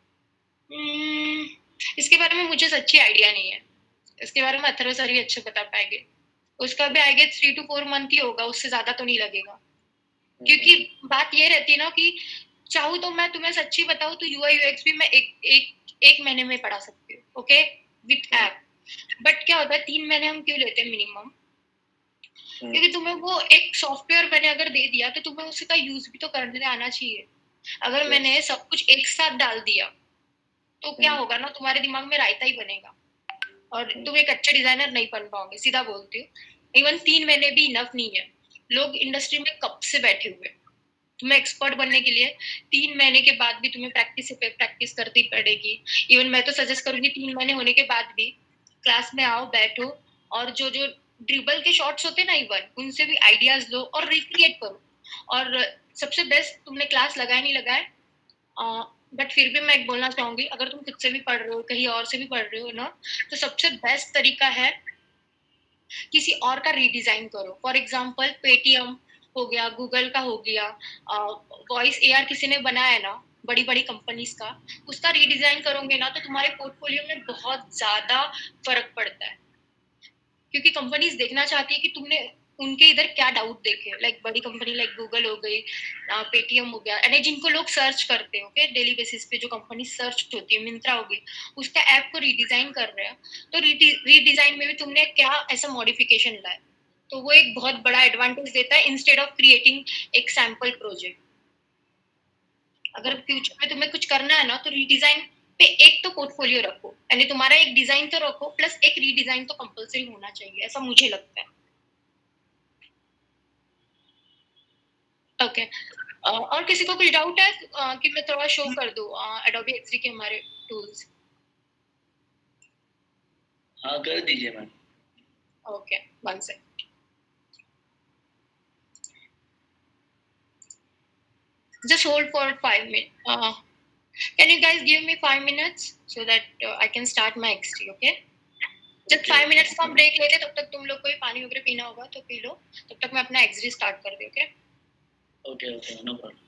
इसके बारे में मुझे सच्ची आइडिया नहीं है, इसके बारे में अथर्व सर ही अच्छे बता पाएंगे। उसका भी आई गेस 3 to 4 मंथ ही होगा, उससे ज्यादा तो नहीं लगेगा। क्योंकि बात ये रहती है ना कि चाहूँ तो मैं तुम्हें सच्ची बताऊँ तो यूआई यूएक्स भी मैं एक महीने में पढ़ा सकती हूँ, ओके, विथ ऐप। बट क्या होता है 3 महीने हम क्यों लेते हैं मिनिमम, क्योंकि तुम्हें वो एक सॉफ्टवेयर मैंने अगर दे दिया तो तुम्हें उसका यूज भी तो करने आना चाहिए। अगर मैंने सब कुछ एक साथ डाल दिया तो क्या होगा ना, तुम्हारे दिमाग में रायता ही बनेगा और तुम एक अच्छे डिजाइनर नहीं बन पाओगे, सीधा बोलती हूँ। इवन 3 महीने भी इनफ नहीं है। लोग इंडस्ट्री में कब से बैठे हुए, तुम्हें एक्सपर्ट बनने के लिए 3 महीने के बाद भी तुम्हें प्रैक्टिस करनी पड़ेगी। इवन मैं तो सजेस्ट करूंगी 3 महीने होने के बाद भी क्लास में आओ, बैठो, और जो ड्रिबल के शॉट्स होते हैं ना, इवन उनसे भी आइडियाज लो और रिक्रिएट करो। और सबसे बेस्ट, तुमने क्लास लगाए नहीं लगाए, बट फिर भी मैं एक बोलना चाहूंगी, अगर तुम खुद से भी पढ़ रहे हो, कहीं और से भी पढ़ रहे हो ना, तो सबसे बेस्ट तरीका है किसी और का रीडिजाइन करो। फॉर एग्जांपल पेटीएम हो गया, गूगल का हो गया, वॉइस एआर किसी ने बनाया ना बड़ी बड़ी कंपनीज का, उसका रीडिजाइन करोगे ना तो तुम्हारे पोर्टफोलियो में बहुत ज्यादा फर्क पड़ता है। क्योंकि कंपनीज देखना चाहती है कि तुमने उनके इधर क्या डाउट देखे। लाइक बड़ी कंपनी लाइक गूगल हो गई, पेटीएम हो गया, यानी जिनको लोग सर्च करते हो ओके डेली बेसिस पे, जो कंपनी सर्च होती है, मिंत्रा हो गई, उसका ऐप को रीडिजाइन कर रहे हैं, तो रीडिजाइन में भी तुमने क्या ऐसा मॉडिफिकेशन लाया, तो वो एक बहुत बड़ा एडवांटेज देता है इंस्टेड ऑफ क्रिएटिंग एक सैम्पल प्रोजेक्ट। अगर फ्यूचर में तुम्हें कुछ करना है ना तो रीडिजाइन पे एक तो पोर्टफोलियो रखो, यानी तुम्हारा एक डिजाइन तो रखो प्लस एक रीडिजाइन तो कंपलसरी होना चाहिए, ऐसा मुझे लगता है। ओके, और किसी को कुछ डाउट है कि मैं थोड़ा शो कर दूं एडोबी एक्स3 के हमारे टूल्स? हाँ कर दीजिए ma'am. Okay, one second. Just hold for 5 minutes. Can you guys give me 5 minutes so that I can start my XT, okay? Just 5 minutes का ब्रेक लेते, तब तक तुम लोग को पानी वगैरह पीना होगा तो पी लो, तब तक मैं अपना XD स्टार्ट कर दूँ, okay? Okay, okay, no problem.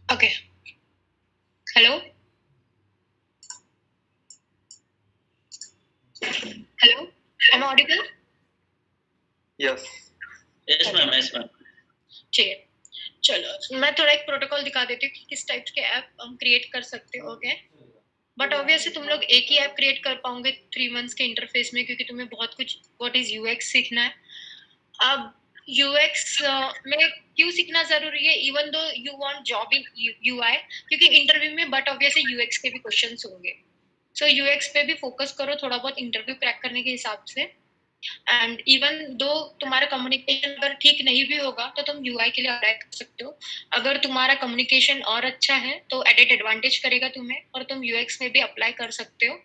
Okay, hello hello, am audible? Yes yes ma'am, yes ma'am. ठीक है, चलो मैं थोड़ा एक प्रोटोकॉल दिखा देती हूँ कि किस टाइप के ऐप हम क्रिएट कर सकते हो। ओके, बट ऑब्वियसली तुम लोग एक ही ऐप क्रिएट कर पाओगे 3 मंथ्स के इंटरफेस में, क्योंकि तुम्हें बहुत कुछ व्हाट इज यूएक्स सीखना है। अब यूएक्स में क्यों सीखना जरूरी है, even though you want job in UI, क्योंकि इंटरव्यू में बट ऑब्वियसली यूएक्स के भी क्वेश्चंस होंगे। सो यूएक्स पे भी फोकस करो थोड़ा बहुत इंटरव्यू क्रैक करने के हिसाब से। एंड इवन दो तुम्हारा कम्युनिकेशन अगर ठीक नहीं भी होगा तो तुम यूआई के लिए अप्लाई कर सकते हो। अगर तुम्हारा कम्युनिकेशन और अच्छा है तो एडेड एडवांटेज करेगा तुम्हें, और तुम यूएक्स में भी अप्लाई कर सकते हो,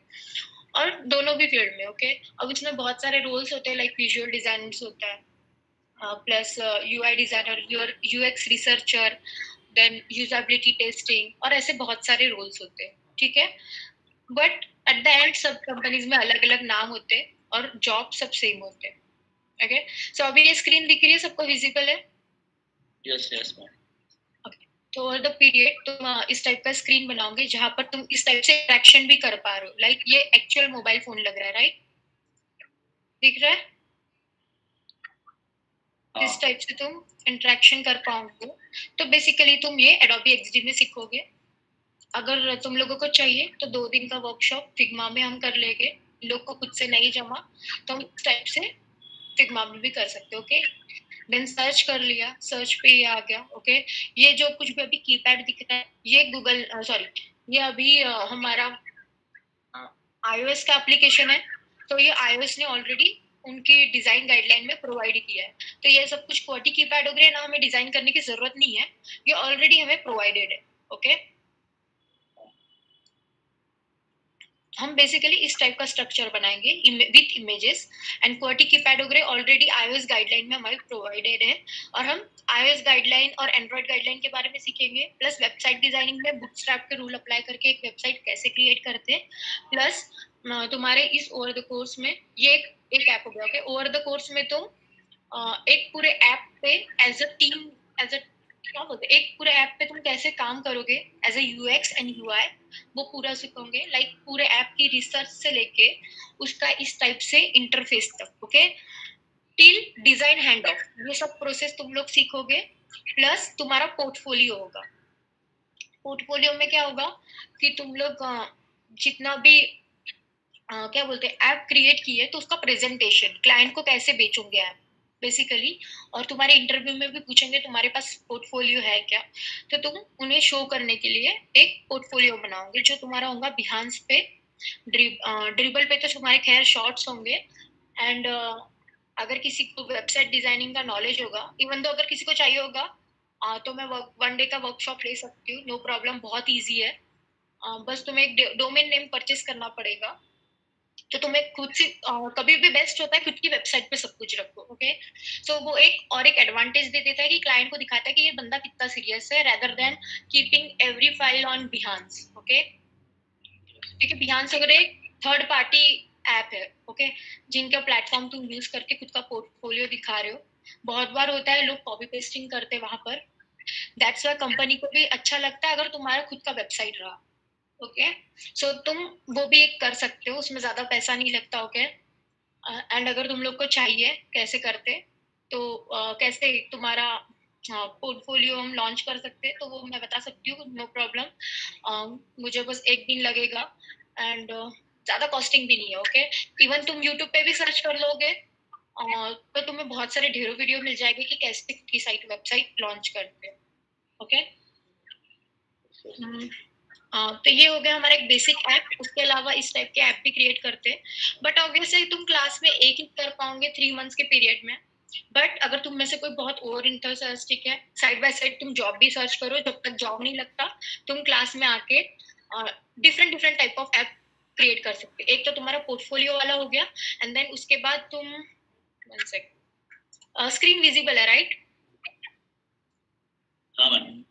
और दोनों भी फील्ड में। ओके, अब इसमें बहुत सारे रोल्स होते हैं, लाइक विजुअल डिजाइनर्स होता है, plus UI designer, UX researcher, then usability testing, और ऐसे बहुत सारे रोल्स होते हैं। ठीक है, बट एट द एंड सब कंपनीज में अलग अलग नाम होते हैं और जॉब सब सेम होते हैं। ओके, सो अभी ये स्क्रीन दिख रही है, सबको विजिबल है? Yes yes ma'am. तो ओवर द पीरियड तुम इस टाइप का स्क्रीन बनाओगे जहां पर तुम इस टाइप से इंटरेक्शन भी कर पा रहे हो, लाइक ये एक्चुअल मोबाइल फोन लग रहा है, राइट? दिख रहा है? इस टाइप से तुम इंटरेक्शन कर पाओगे। तो बेसिकली तुम ये एडोबी एक्सडी में सीखोगे। अगर तुम लोगों को चाहिए तो 2 दिन का वर्कशॉप फिग्मा में हम कर लेंगे। लोग को खुद से नहीं जमा तो हम इस टाइप से फिग्मा में भी कर सकते हो। ओके, देन सर्च कर लिया, सर्च पे ये आ गया। ओके, ये जो कुछ भी अभी कीपैड दिख रहा है ये गूगल सॉरी ये अभी हमारा iOS का एप्लीकेशन है। तो ये iOS ने ऑलरेडी उनकी डिजाइन गाइडलाइन में प्रोवाइड किया है। तो ये सब कुछ क्वाटी कीपैड वगैरह ना हमें डिजाइन करने की जरूरत नहीं है, ये ऑलरेडी हमें प्रोवाइडेड है। ओके, हम बेसिकली इस टाइप का स्ट्रक्चर बनाएंगे विथ इमेजेस, एंड क्वाटी कीपैड वगैरह ऑलरेडी iOS गाइडलाइन में हमारे प्रोवाइडेड है। और हम iOS गाइडलाइन और एंड्रॉइड गाइडलाइन के बारे में सीखेंगे, प्लस वेबसाइट डिजाइनिंग में बुटस्ट्रैप के रूल अप्लाई करके एक वेबसाइट कैसे क्रिएट करते हैं। प्लस तुम्हारे इस ओवर द कोर्स में ये एक ऐप हो गया। ओके, ओवर द कोर्स में तुम एक पूरे ऐप पे as a team, as a क्या बोलते हैं, एक पूरे ऐप पे तुम कैसे काम करोगे as a UX and UI, वो पूरा सीखोगे। लाइक पूरे ऐप की रिसर्च से लेके उसका इस टाइप से इंटरफेस तक। Okay, till design hand of, ये सब प्रोसेस तुम लोग सीखोगे। प्लस तुम्हारा पोर्टफोलियो होगा। पोर्टफोलियो में क्या होगा कि तुम लोग जितना भी क्या बोलते हैं ऐप क्रिएट किए तो उसका प्रेजेंटेशन, क्लाइंट को कैसे बेचोगे ऐप बेसिकली। और तुम्हारे इंटरव्यू में भी पूछेंगे तुम्हारे पास पोर्टफोलियो है क्या, तो तुम उन्हें शो करने के लिए एक पोर्टफोलियो बनाओगे जो तुम्हारा होगा बिहांस पे। ड्रिबल पे तो तुम्हारे खैर शॉर्ट्स होंगे। एंड अगर किसी को वेबसाइट डिजाइनिंग का नॉलेज होगा, इवन तो अगर किसी को चाहिए होगा तो मैं 1 डे का वर्कशॉप ले सकती हूँ, नो प्रॉब्लम, बहुत ईजी है। बस तुम्हें एक डोमेन नेम परचेस करना पड़ेगा। तो तुम्हें खुद से कभी भी बेस्ट होता है खुद की वेबसाइट पे सब कुछ रखो। ओके, सो वो एक एडवांटेज दे देता है कि क्लाइंट को दिखाता है कि ये बंदा कितना सीरियस है, rather than keeping every file on Behance. Okay, क्योंकि बिहांस अगर एक थर्ड पार्टी ऐप है, ओके, जिनका प्लेटफॉर्म तुम यूज करके खुद का पोर्टफोलियो दिखा रहे हो। बहुत बार होता है लोग कॉपी पेस्टिंग करते हैं वहां पर, दैट्स वाई कंपनी को भी अच्छा लगता है अगर तुम्हारा खुद का वेबसाइट रहा। ओके, सो तुम वो भी एक कर सकते हो, उसमें ज्यादा पैसा नहीं लगता। ओके, एंड अगर तुम लोग को चाहिए कैसे करते तो कैसे तुम्हारा पोर्टफोलियो हम लॉन्च कर सकते हैं तो वो मैं बता सकती हूँ, नो प्रॉब्लम। मुझे बस 1 दिन लगेगा एंड ज्यादा कॉस्टिंग भी नहीं है। ओके, इवन तुम यूट्यूब पे भी सर्च कर लोगे तो तुम्हें बहुत सारे ढेरों वीडियो मिल जाएंगे कि कैसे की साइट वेबसाइट लॉन्च करते हैं। ओके, तो ये हो गया हमारा एक बेसिक ऐप। उसके अलावा इस टाइप के ऐप भी क्रिएट करते हैं, बट ऑब्वियसली तुम क्लास में एक ही कर पाओगे 3 मंथ्स के पीरियड में। बट अगर तुम में से कोई बहुत ओवर इंटरेस्टिक है, साइड बाय साइड तुम जॉब भी सर्च करो, जब तक जॉब नहीं लगता तुम क्लास में आके different different type of app create कर सकते। एक तो तुम्हारा पोर्टफोलियो वाला हो गया, एंड देन उसके बाद तुम स्क्रीन विजिबल है, राइट? हाँ मैम।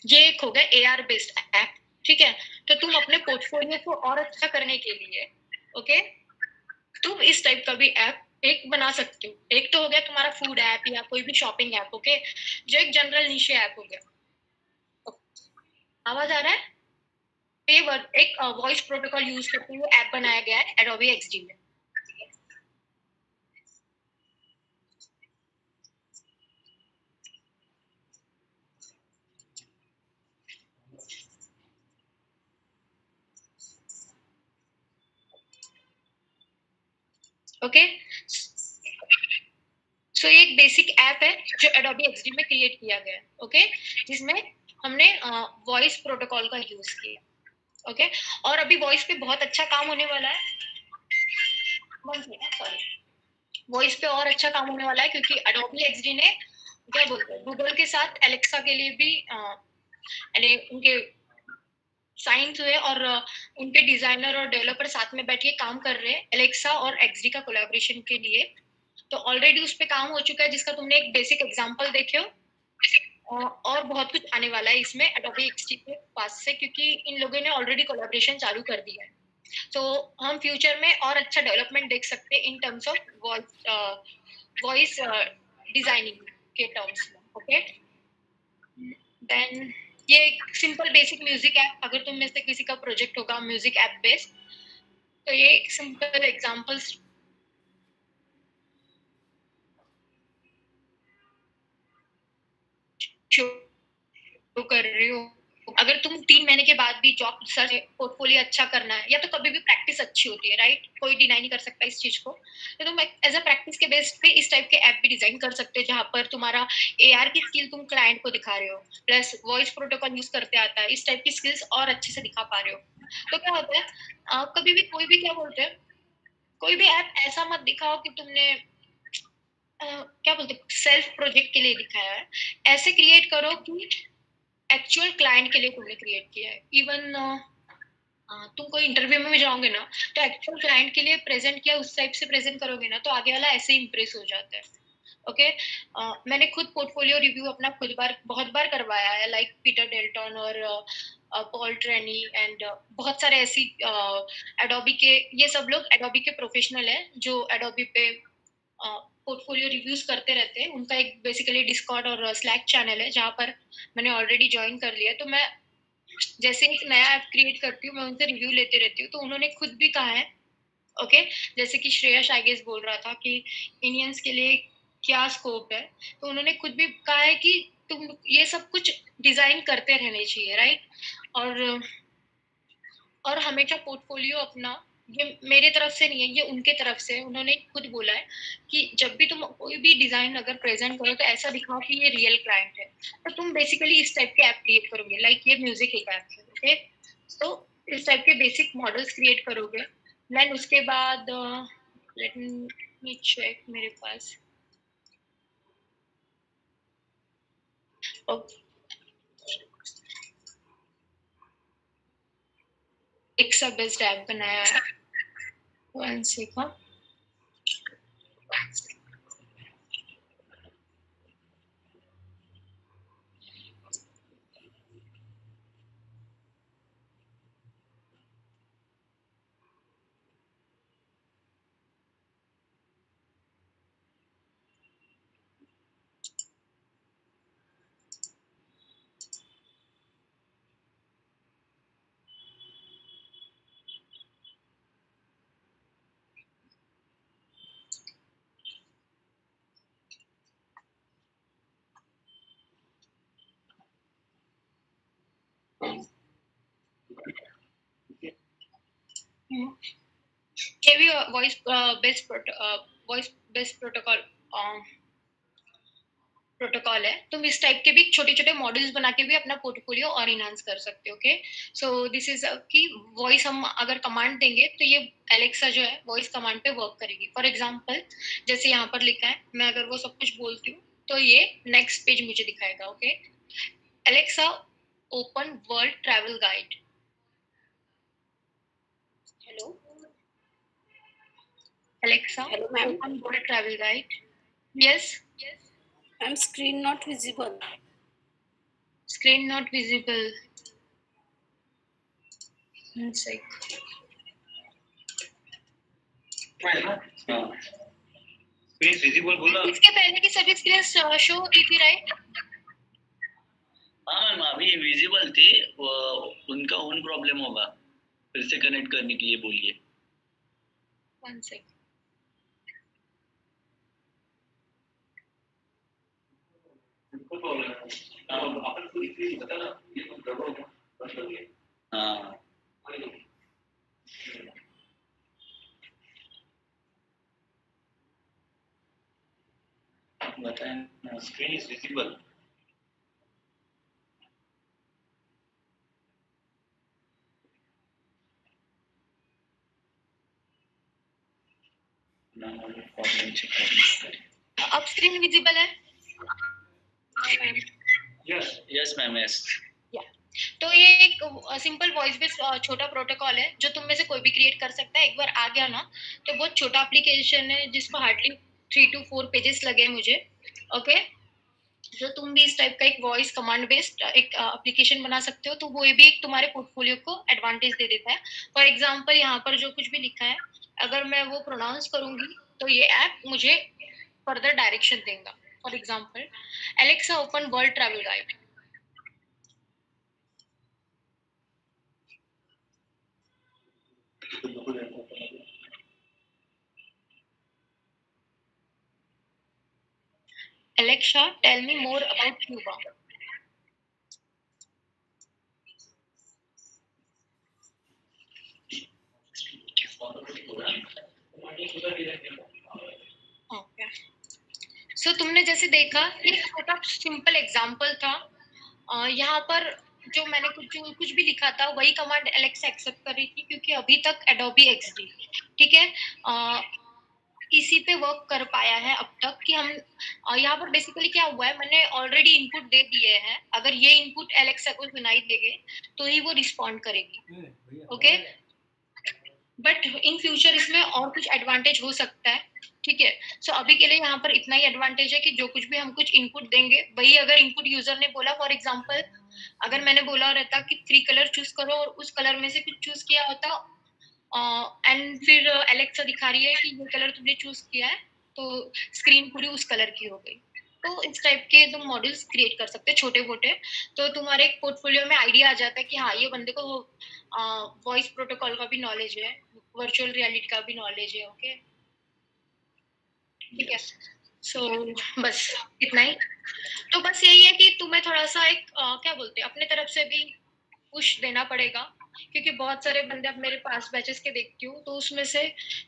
ये एक हो गया AR बेस्ड ऐप। ठीक है, तो तुम अपने पोर्टफोलियो को और अच्छा करने के लिए, ओके, तुम इस टाइप का भी ऐप एक बना सकते हो। एक तो हो गया तुम्हारा फूड ऐप या कोई भी शॉपिंग ऐप, ओके, जो एक जनरल निशे ऐप हो गया। आवाज आ रहा है? एक वॉइस प्रोटोकॉल यूज करते हुए ऐप बनाया गया है एडोबी एक्सडी में। ओके, सो ये एक बेसिक ऐप है जो एडोबी एक्सडी में क्रिएट किया गया है, ओके, जिसमें हमने वॉइस प्रोटोकॉल का यूज किया, ओके। और अभी वॉइस पे बहुत अच्छा काम होने वाला है, सॉरी, वॉइस पे और अच्छा काम होने वाला है क्योंकि एडोबी एक्सडी ने क्या बोलते हैं, गूगल के साथ एलेक्सा के लिए भी उनके साइंस हुए और उनके डिजाइनर और डेवलपर साथ में बैठ के काम कर रहे हैं एलेक्सा और एक्सडी का कोलैबोरेशन के लिए। तो ऑलरेडी उस पे काम हो चुका है जिसका तुमने एक बेसिक एग्जांपल देखे हो, और बहुत कुछ आने वाला है इसमें एडोबी एक्सडी के पास से, क्योंकि इन लोगों ने ऑलरेडी कोलैबोरेशन चालू कर दिया है। तो हम फ्यूचर में और अच्छा डेवलपमेंट देख सकते हैं in terms of voice designing के टर्म्स में, ओके। देन ये एक सिंपल बेसिक म्यूजिक ऐप, अगर तुम में से किसी का प्रोजेक्ट होगा म्यूजिक ऐप बेस्ड, तो ये एक सिंपल एग्जांपल्स शो कर रही हो। अगर तुम 3 महीने के बाद भी जॉब सर्च पोर्टफोलियो अच्छा करना है, या तो कभी भी प्रैक्टिस अच्छी होती है, राइट, कोई डिनाई नहीं कर सकता इस चीज को। तो तुम एज अ प्रैक्टिस के बेस पे इस टाइप के ऐप भी डिजाइन कर सकते हो जहां पर तुम्हारा एआर की स्किल तुम क्लाइंट को दिखा रहे हो, प्लस वॉइस प्रोटोकॉल यूज करते आता है, इस टाइप की स्किल्स और अच्छे से दिखा पा रहे हो। तो क्या होता है, कभी भी कोई भी क्या बोलते हैं, कोई भी ऐप ऐसा मत दिखाओ कि तुमने क्या बोलते सेल्फ प्रोजेक्ट के लिए दिखाया है। ऐसे क्रिएट करो कि एक्चुअल क्लाइंट के लिए तुमने क्रिएट किया है। इवन तुम कोई इंटरव्यू में जाओगे ना, तो एक्चुअल क्लाइंट के लिए प्रेजेंट किया उस टाइप से प्रेजेंट करोगे ना, तो आगे वाला ऐसे ही इंप्रेस हो जाता है, ओके। मैंने खुद पोर्टफोलियो रिव्यू अपना बहुत बार करवाया है, लाइक पीटर डेल्टन और पॉल ट्रेनी एंड बहुत सारे ऐसी एडोबी के, ये सब लोग एडोबी के प्रोफेशनल हैं जो एडोबी पे पोर्टफोलियो रिव्यूज करते रहते हैं। उनका एक बेसिकली डिस्कॉर्ड और स्लैक चैनल है जहाँ पर मैंने ऑलरेडी ज्वाइन कर लिया। तो मैं जैसे एक नया ऐप क्रिएट करती हूँ, मैं उनसे रिव्यू लेते रहती हूँ। तो उन्होंने खुद भी कहा है, ओके, जैसे कि श्रेयस आइगेस बोल रहा था कि इंडियंस के लिए क्या स्कोप है, तो उन्होंने खुद भी कहा है कि तुम ये सब कुछ डिजाइन करते रहने चाहिए, राइट। और हमेशा पोर्टफोलियो अपना, ये मेरे तरफ से नहीं है, ये उनके तरफ से, उन्होंने खुद बोला है कि जब भी तुम कोई भी डिजाइन अगर प्रेजेंट करो तो ऐसा दिखाओ कि ये रियल क्लाइंट है। तो तुम बेसिकली इस टाइप के ऐप क्रिएट करोगे, लाइक ये म्यूजिक एक ऐप है, ओके। तो इस टाइप के बेसिक मॉडल्स क्रिएट करोगे, देन उसके बाद लेट मी चेक मेरे पास, एक सब बेस्ट ऐप बनाया है, वन सेकंड। ये भी वॉइस बेस्ड प्रोटोकॉल है। तुम इस टाइप के भी छोटे छोटे मॉडल्स बना के भी अपना पोर्टफोलियो और इनहांस कर सकते हो, ओके। सो दिस इज कि वॉइस हम अगर कमांड देंगे तो ये एलेक्सा जो है वॉइस कमांड पे वर्क करेगी। फॉर एग्जांपल जैसे यहाँ पर लिखा है, मैं अगर वो सब कुछ बोलती हूँ तो ये नेक्स्ट पेज मुझे दिखाएगा, okay. Alexa open world travel guide. Hello Alexa, hello ma'am, open world travel guide. Yes, ma'am, screen not visible. Screen not visible. One sec. Visible बोला। इसके पहले की सभी एक्सपीरियंस शो होती थी राइट? हाँ मैम, अभी विजिबल थी, उनका ओन प्रॉब्लम होगा, फिर से कनेक्ट करने के लिए बोलिए। One second. हाँ बताएं, स्क्रीन इज विजिबल। अब स्क्रीन विजिबल है? Yes ma'am, yes. तो ये एक सिंपल वॉइस बेस्ड छोटा प्रोटोकॉल है जो तुम में से कोई भी क्रिएट कर सकता है। एक बार आ गया ना तो बहुत छोटा एप्लीकेशन है जिसको हार्डली 3 to 4 पेजेस लगे मुझे। ओके, जो तुम भी इस टाइप का एक वॉइस कमांड बेस्ड एक एप्लीकेशन बना सकते हो, तो वो भी एक तुम्हारे पोर्टफोलियो को एडवांटेज दे देता है। फॉर एग्जांपल यहाँ पर जो कुछ भी लिखा है, अगर मैं वो प्रोनाउंस करूंगी तो ये ऐप मुझे फर्दर डायरेक्शन देगा। For example, Alexa open world travel guide. Alexa, tell me more about Cuba. Okay. So तुमने जैसे देखा, ये छोटा सिंपल एग्जांपल था। यहाँ पर जो मैंने कुछ भी लिखा था वही कमांड एलेक्सा एक्सेप्ट कर रही थी, क्योंकि अभी तक एडोबी एक्सडी, ठीक है, इसी पे वर्क कर पाया है अब तक कि हम यहाँ पर बेसिकली क्या हुआ है, मैंने ऑलरेडी इनपुट दे दिए हैं। अगर ये इनपुट एलेक्सा को सुनाई देंगे तो ही वो रिस्पॉन्ड करेगी। ओके, बट इन फ्यूचर इसमें और कुछ एडवांटेज हो सकता है, ठीक है। सो अभी के लिए यहाँ पर इतना ही एडवांटेज है कि जो कुछ भी हम कुछ इनपुट देंगे वही, अगर इनपुट यूजर ने बोला, फॉर एग्जांपल अगर मैंने बोला रहता कि 3 कलर चूज करो और उस कलर में से कुछ चूज किया होता एंड फिर एलेक्सा दिखा रही है कि ये कलर तुमने चूज किया है, तो स्क्रीन पूरी उस कलर की हो गई। तो इस टाइप के तुम मॉड्यूल्स क्रिएट कर सकते हैं छोटे मोटे, तो तुम्हारे पोर्टफोलियो में आइडिया आ जाता है कि हाँ, ये बंदे को वॉइस प्रोटोकॉल का भी नॉलेज है, वर्चुअल रियलिटी का भी नॉलेज है। ओके, ठीक है। सो बस इतना ही। तो बस यही है कि तुम्हें थोड़ा सा एक क्या बोलते हैं, अपने तरफ से भी पुश देना पड़ेगा, क्योंकि बहुत सारे बंदे अब मेरे पास बैचेस के देखती हूँ तो उसमें से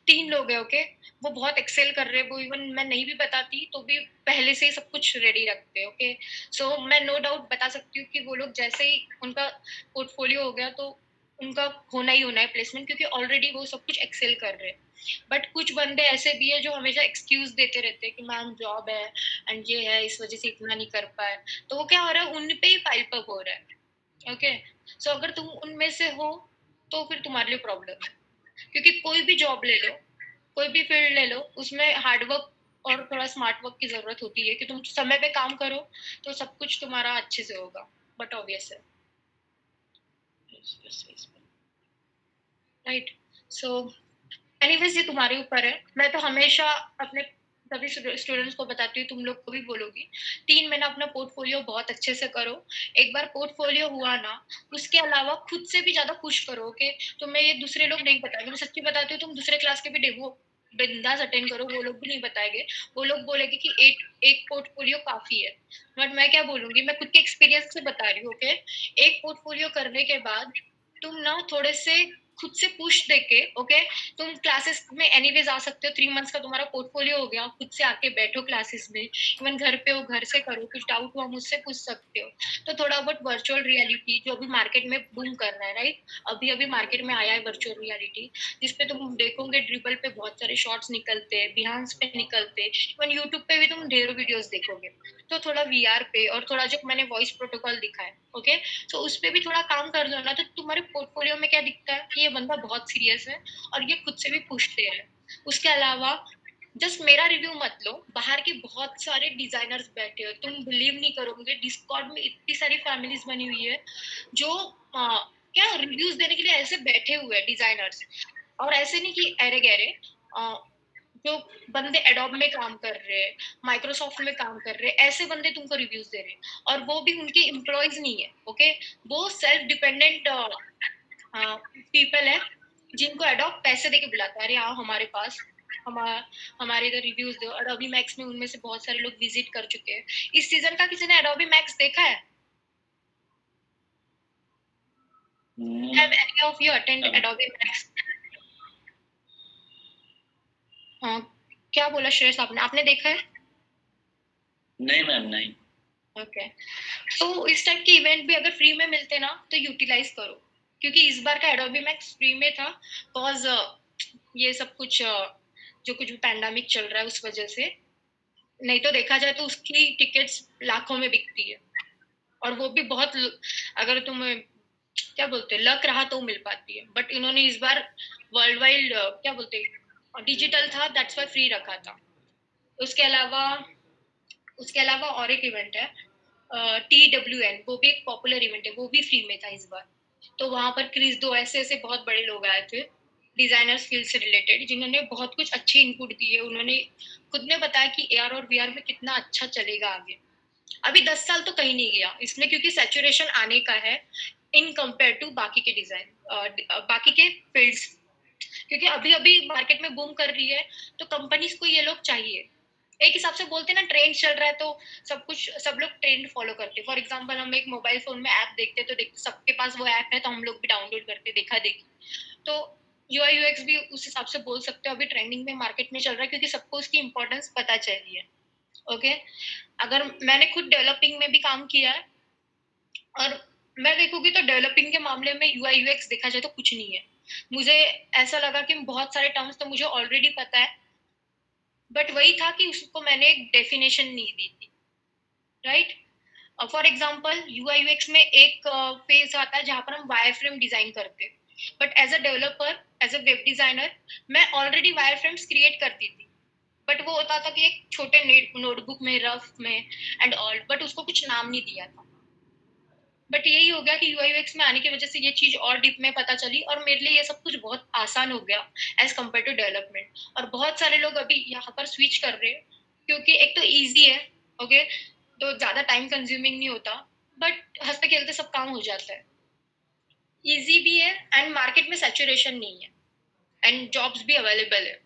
3 लोग हैं, ओके, वो बहुत एक्सेल कर रहे हैं, वो इवन मैं नहीं भी बताती तो भी पहले से ही सब कुछ रेडी रखते हैं। ओके, सो मैं नो डाउट बता सकती हूँ कि वो लोग जैसे ही उनका पोर्टफोलियो हो गया तो उनका होना ही होना है प्लेसमेंट, क्योंकि ऑलरेडी वो सब कुछ एक्सेल कर रहे हैं। बट कुछ बंदे ऐसे भी है जो हमेशा एक्सक्यूज देते रहते हैं कि मैम जॉब है एंड ये है, इस वजह से इतना नहीं कर पाए, तो वो क्या हो रहा है, उन पे ही पाइल अप हो रहा है। ओके, सो अगर तुम उनमें से हो तो फिर तुम्हारे लिए प्रॉब्लम है, क्योंकि कोई भी जॉब ले लो, कोई भी फील्ड ले लो, उसमें हार्डवर्क और थोड़ा स्मार्ट वर्क की जरूरत होती है कि तुम समय पे काम करो तो सब कुछ तुम्हारा अच्छे से होगा। बट ऑब्वियस है, राइट। सो एनीवेज ये तुम्हारे ऊपर है। मैं तो हमेशा अपने सभी स्टूडेंट्स को बताती हूँ, तुम लोग को भी बोलोगी, 3 महीना अपना पोर्टफोलियो बहुत अच्छे से करो। एक बार पोर्टफोलियो हुआ ना, उसके अलावा खुद से भी ज्यादा पुश करो। ओके, तो मैं ये दूसरे लोग नहीं बताएंगे, मैं सच्ची बताती हूँ, तुम दूसरे क्लास के भी डेमो बिंदास अटेंड करो, वो लोग भी नहीं बताएंगे। वो लोग बोलेंगे कि एक पोर्टफोलियो काफी है, बट मैं क्या बोलूंगी, मैं खुद के एक्सपीरियंस से बता रही हूँ। ओके, एक पोर्टफोलियो करने के बाद तुम ना थोड़े से खुद से पुश देके, ओके, तुम क्लासेस में एनीवेज आ सकते हो। 3 मंथ्स का तुम्हारा पोर्टफोलियो हो गया, खुद से आके बैठो क्लासेस में, इवन घर पे हो घर से करो, कुछ डाउट हुआ मुझसे पूछ सकते हो। तो थोड़ा बहुत वर्चुअल रियलिटी जो अभी मार्केट में बूम कर रहा है, राइट, अभी अभी मार्केट में आया है वर्चुअल रियलिटी, जिसपे तुम देखोगे ड्रिबल पे बहुत सारे शॉर्ट्स निकलते हैं, बिहांस पे निकलते हैं, इवन यूट्यूब पे भी तुम ढेरों वीडियोस देखोगे। तो थोड़ा वीआर पे और थोड़ा जो मैंने वॉइस प्रोटोकॉल दिखा है, ओके, तो उस पे भी थोड़ा काम कर लो ना, तो तुम्हारे पोर्टफोलियो में क्या दिखता है कि ये बंदा बहुत सीरियस है और ये खुद से भी पूछते हैं। उसके अलावा जस्ट मेरा रिव्यू मत लो, बाहर के बहुत सारे डिजाइनर्स बैठे हो, तुम बिलीव नहीं करोगे, डिस्कॉर्ड में इतनी सारी फैमिलीज बनी हुई है जो क्या रिव्यूज देने के लिए ऐसे बैठे हुए हैं डिजाइनर्स, और ऐसे नहीं कि अरे गहरे, जो बंदे एडोब में काम कर रहे हैं, माइक्रोसॉफ्ट में काम कर रहे हैं, ऐसे बंदे तुमको रिव्यूज दे रहे हैं, और वो भी उनके एम्प्लॉयज नहीं है, ओके, वो सेल्फ डिपेंडेंट पीपल है जिनको एडोब पैसे देके बुलाता है, अरे आओ हमारे पास, हमारे इधर रिव्यूज दो। एडोबी मैक्स में उनमें से बहुत सारे लोग विजिट कर चुके हैं। इस सीजन का किसी ने एडोबी मैक्स देखा है? Have any of you attend Adobe Max? हाँ, क्या बोला श्रेयस आपने देखा है? नहीं मैम, नहीं। ओके, तो इस टाइप के इवेंट भी अगर फ्री में मिलते ना तो यूटिलाइज करो, क्योंकि इस बार का एडोबी मैक्स फ्री में था, बिकॉज ये सब कुछ जो कुछ भी पैंडेमिक चल रहा है उस वजह से, नहीं तो देखा जाए तो उसकी टिकट्स लाखों में बिकती है, और वो भी बहुत, अगर तुम्हें क्या बोलते लक रहा तो मिल पाती है, बट इन्होंने इस बार वर्ल्ड वाइड क्या बोलते डिजिटल था, दैट्स वाई फ्री रखा था। उसके अलावा और एक इवेंट है TWN, वो भी एक पॉपुलर इवेंट है, वो भी फ्री में था इस बार। तो वहां पर क्रिस 2 ऐसे बहुत बड़े लोग आए थे डिजाइनर फील्ड से रिलेटेड, जिन्होंने बहुत कुछ अच्छी इनपुट दी है। उन्होंने खुद ने बताया कि AR और VR में कितना अच्छा चलेगा आगे। अभी 10 साल तो कहीं नहीं गया इसमें, क्योंकि सैचुरेशन आने का है इन कंपेयर टू बाकी के डिजाइन बाकी के फील्ड्स, क्योंकि अभी अभी मार्केट में बूम कर रही है, तो कंपनीज को ये लोग चाहिए। एक हिसाब से बोलते हैं ना, ट्रेंड चल रहा है तो सब लोग ट्रेंड फॉलो करते हैं। फॉर एग्जांपल हम एक मोबाइल फोन में ऐप देखते तो देखते सबके पास वो ऐप है, तो हम लोग भी डाउनलोड करते देखा देखी। तो UI UX भी उस हिसाब से बोल सकते हो अभी ट्रेंडिंग में मार्केट में चल रहा है, क्योंकि सबको उसकी इंपॉर्टेंस पता चली है। ओके, अगर मैंने खुद डेवलपिंग में भी काम किया है, और मैं देखूंगी तो डेवलपिंग के मामले में UI UX देखा जाए तो कुछ नहीं है। मुझे ऐसा लगा कि बहुत सारे टर्म्स तो मुझे ऑलरेडी पता है, बट वही था कि उसको मैंने एक डेफिनेशन नहीं दी थी, right. For example UI UX में एक फेज आता है जहां पर हम वायर फ्रेम डिजाइन करते हैं, but as a developer, as a web designer, मैं ऑलरेडी वायर फ्रेम्स क्रिएट करती थी, बट वो होता था कि एक छोटे नोटबुक में, रफ में एंड ऑल, बट उसको कुछ नाम नहीं दिया था। बट यही हो गया कि UI UX में आने की वजह से ये चीज और डीप में पता चली, और मेरे लिए ये सब कुछ बहुत आसान हो गया एज कम्पेयर टू डेवलपमेंट। और बहुत सारे लोग अभी यहाँ पर स्विच कर रहे हैं, क्योंकि एक तो ईजी है, ओके, तो ज्यादा टाइम कंज्यूमिंग नहीं होता, बट हंसते खेलते सब काम हो जाता है, ईजी भी है, एंड मार्केट में सैचुरेशन नहीं है, एंड जॉब्स भी अवेलेबल है।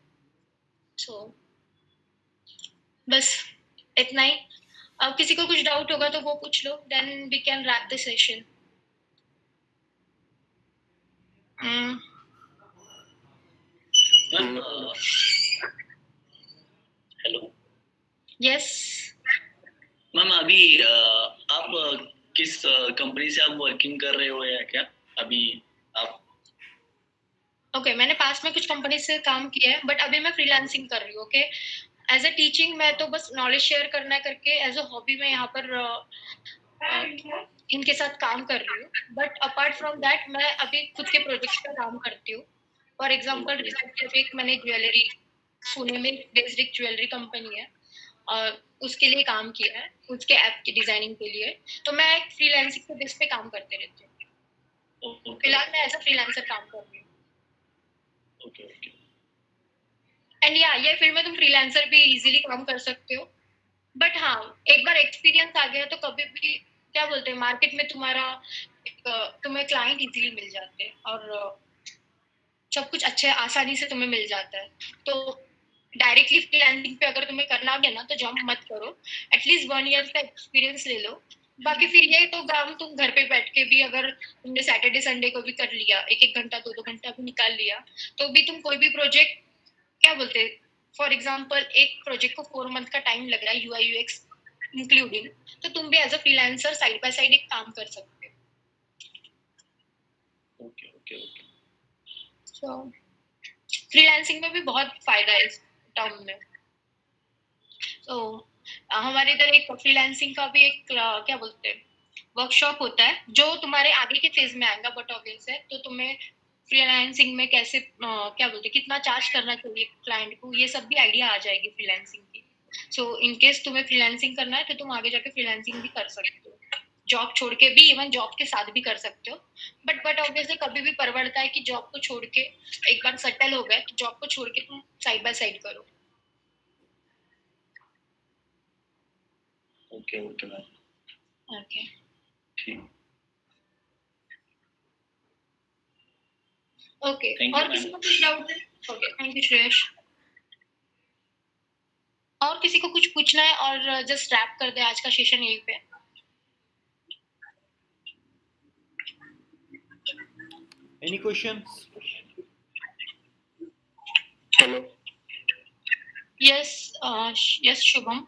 सो बस इतना ही। अब किसी को कुछ डाउट होगा तो वो पूछ लो, then we can wrap the session. Hello. Yes ma'am, अभी आप किस कंपनी से आप वर्किंग कर रहे हो या क्या अभी आप? ओके, मैंने पास में कुछ कंपनी से काम किया है, बट अभी मैं फ्रीलांसिंग कर रही हूँ। ओके, एज अ टीचिंग मैं तो बस नॉलेज शेयर करना करके एज अ हॉबी में यहाँ पर इनके साथ काम कर रही हूँ, बट अपार्ट फ्रॉम दैट मैं अभी खुद के प्रोजेक्ट्स पर काम करती हूँ। फॉर एग्जांपल रिसेंटली एक मैंने ज्वेलरी, पुणे में बेस्ड एक ज्वेलरी कंपनी है, और उसके लिए काम किया है, उसके ऐप की डिजाइनिंग के लिए। तो मैं एक फ्रीलांसिंग के बेस पे काम करते रहती हूँ। फिलहाल मैं एज अ फ्रीलांसर काम कर रही हूँ। Okay okay. एंड ये फील्ड में तुम फ्रीलांसर भी इजीली काम कर सकते हो, बट हाँ, एक बार एक्सपीरियंस आ गया तो कभी भी क्या बोलते हैं, मार्केट में तुम्हें क्लाइंट इजीली मिल जाते हैं, और सब कुछ अच्छे आसानी से तुम्हें मिल जाता है। तो डायरेक्टली फ्रीलांसिंग पे अगर तुम्हें करना भी है ना, तो जंप मत करो, एटलीस्ट 1 ईयर का एक्सपीरियंस ले लो। बाकी फिर ये तो काम तुम घर पे बैठ के भी, अगर तुमने सैटरडे संडे को भी कर लिया, 1 घंटा 2 घंटा भी निकाल लिया, तो भी तुम कोई भी प्रोजेक्ट क्या बोलते, फॉर एग्जांपल एक प्रोजेक्ट को 4 मंथ का टाइम लग रहा है UI UX इंक्लूडिंग, तो तुम भी as a freelancer side by side एक काम कर सकते हो। Okay okay okay. So freelancing में भी बहुत फायदा है इस टर्म में। तो हमारे इधर एक फ्रीलांसिंग का भी एक क्या बोलते हैं वर्कशॉप होता है, जो तुम्हारे आगे के फेज में आएगा, बट ऑब्वियस है, तो तुम्हें फ्रीलांसिंग में कैसे क्या बोलते कितना चार्ज करना चाहिए क्लाइंट को, ये सब भी आइडिया आ जाएगी फ्रीलांसिंग की। सो इन केस तुम्हें फ्रीलांसिंग करना है तो तुम आगे जाके फ्रीलांसिंग भी कर सकते हो। जॉब छोड़ के भी, इवन जॉब के साथ भी कर सकते हो, बट ऑब्वियसली कभी भी परवड़ता है कि जॉब को छोड़ के, एक बार सेटल हो गए तो जॉब को छोड़ के तुम साइड बाय साइड करो। Okay ma'am. ओके ठीक। ओके, Thank you, और किसी को कुछ डाउट है? Okay, thank you Shreyas. और किसी को कुछ पूछना है और जस्ट रैप कर दे आज का सेशन यहीं पे। Any questions? Hello. Yes Shubham.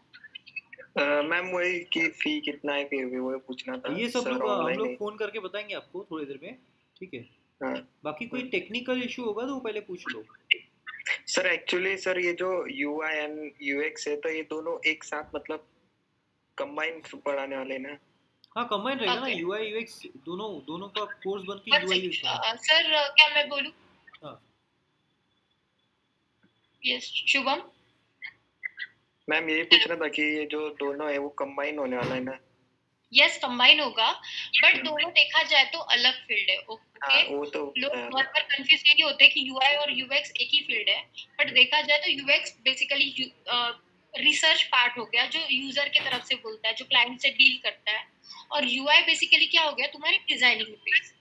Ma'am वही कि फी कितना है फिर भी वो पूछना था। ये सब सर लोग हम ऑनलाइन लोग है। फोन करके बताएंगे आपको थोड़ी देर में, ठीक है? हाँ। बाकी कोई टेक्निकल इशू होगा तो वो पहले पूछ लो। सर एक्चुअली सर ये जो UI एंड UX है तो ये दोनों एक साथ मतलब कंबाइन पढ़ाने वाले ना? हाँ कंबाइन रहेगा ना, Okay. UI UX दोनों का कोर्स बन के UI UX बनेगा। सर क्या मैं बोलूं? हाँ यस शुभम। मैम यही पूछना था कि ये जो दोनों है वो कंबाइन होने वाला है ना? यस कंबाइन होगा, बट दोनों देखा जाए तो अलग फील्ड है। ओके, हाँ वो तो लोग बहुत बार कंफ्यूज ये होते हैं कि UI और UX एक ही फील्ड है, बट देखा जाए तो UX बेसिकली रिसर्च पार्ट हो गया जो यूजर की तरफ से बोलता है, जो क्लाइंट से डील करता है, और UI बेसिकली क्या हो गया तुम्हारी डिजाइनिंग फेज।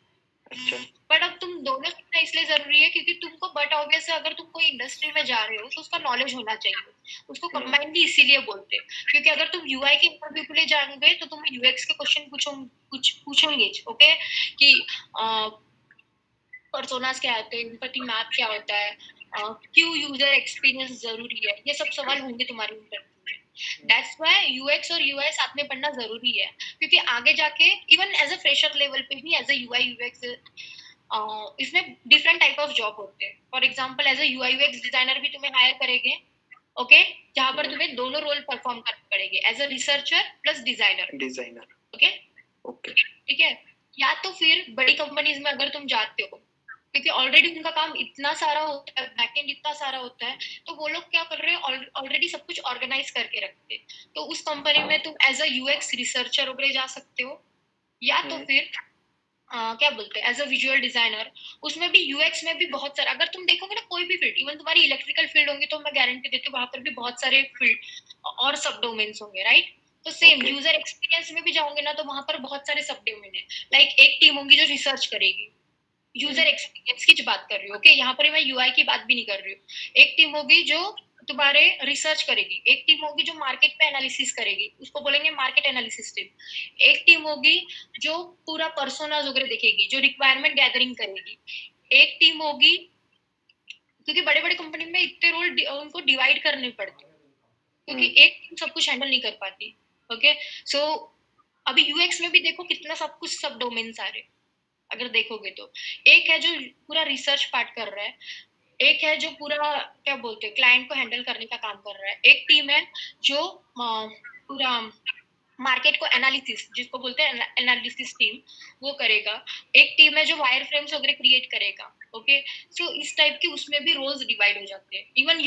अच्छा। बट अब तुम दोनों सीखना इसलिए जरूरी है क्योंकि तुमको, बट ऑब्वियस अगर तुम कोई इंडस्ट्री में जा रहे हो तो उसका नॉलेज होना चाहिए। उसको कंबाइन भी इसीलिए बोलते हैं क्योंकि अगर तुम UI के इंटरव्यू के लिए जाओगे तो तुम्हें UX के क्वेश्चन पूछोगे, ओके, कि पर्सोनास क्या होते हैं, एम्पैथी मैप क्या होता है, क्यों यूजर एक्सपीरियंस जरूरी है, ये सब सवाल होंगे तुम्हारे इंटरव्यू में। दैट्स व्हाई UX और UI साथ में पढ़ना जरूरी है क्योंकि आगे जाके even as a fresher level पे भी एज अ UI UX इसमें डिफरेंट टाइप ऑफ जॉब होते हैं। For example as a UI UX designer भी तुम्हें हायर करेंगे, ओके, जहाँ पर तुम्हें दोनों रोल परफॉर्म करने पड़ेंगे, as a researcher plus designer. Okay, ठीक है। या तो फिर बड़ी कंपनीज में अगर तुम जाते हो क्योंकि ऑलरेडी उनका काम इतना सारा होता है, बैकएंड इतना सारा होता है, तो वो लोग क्या कर रहे हैं, ऑलरेडी सब कुछ ऑर्गेनाइज करके रखते हैं। तो उस कंपनी में तुम एज अ UX रिसर्चर वगैरह जा सकते हो, या तो फिर क्या बोलते हैं एज अ विजुअल डिजाइनर। उसमें भी UX में भी बहुत सारा, अगर तुम देखोगे ना कोई भी फील्ड, इवन तुम्हारी इलेक्ट्रिकल फील्ड होंगी तो मैं गारंटी देती हूँ वहां पर भी बहुत सारे फील्ड और सब डोमेन्स होंगे, राइट? तो सेम यूजर एक्सपीरियंस में भी जाओगे ना तो वहां पर बहुत सारे सब डोमेन है। लाइक एक टीम होगी जो रिसर्च करेगी, यूजर एक्सपीरियंस की बात कर रही हूँ, ओके, यहाँ पर मैं UI की बात भी नहीं कर रही हूँ। एक टीम होगी जो तुम्हारे रिसर्च करेगी, एक टीम होगी जो मार्केट पे एनालिसिस करेगी, उसको बोलेंगे मार्केट एनालिसिस टीम। एक टीम होगी जो पूरा पर्सोनास वगैरह देखेगी, जो रिक्वायरमेंट गैदरिंग करेगी। एक टीम होगी, क्योंकि बड़े बड़े कंपनी में इतने रोल उनको डिवाइड करने पड़ते क्योंकि एक टीम सब कुछ हैंडल नहीं कर पाती। ओके, सो अभी UX में भी देखो कितना सब कुछ सब डोमेन सारे अगर देखोगे तो, एक है जो पूरा रिसर्च पार्ट कर रहा है, एक है जो पूरा क्या बोलते हैं क्लाइंट को हैंडल करने का काम कर रहा है, एक टीम है जो पूरा मार्केट को एनालिसिस, जिसको बोलते हैं एनालिसिस टीम, वो करेगा। एक टीम है जो वायर फ्रेम्स वगैरह क्रिएट करेगा। ओके, सो इस टाइप के उसमें भी रोल्स डिवाइड हो जाते हैं। इवन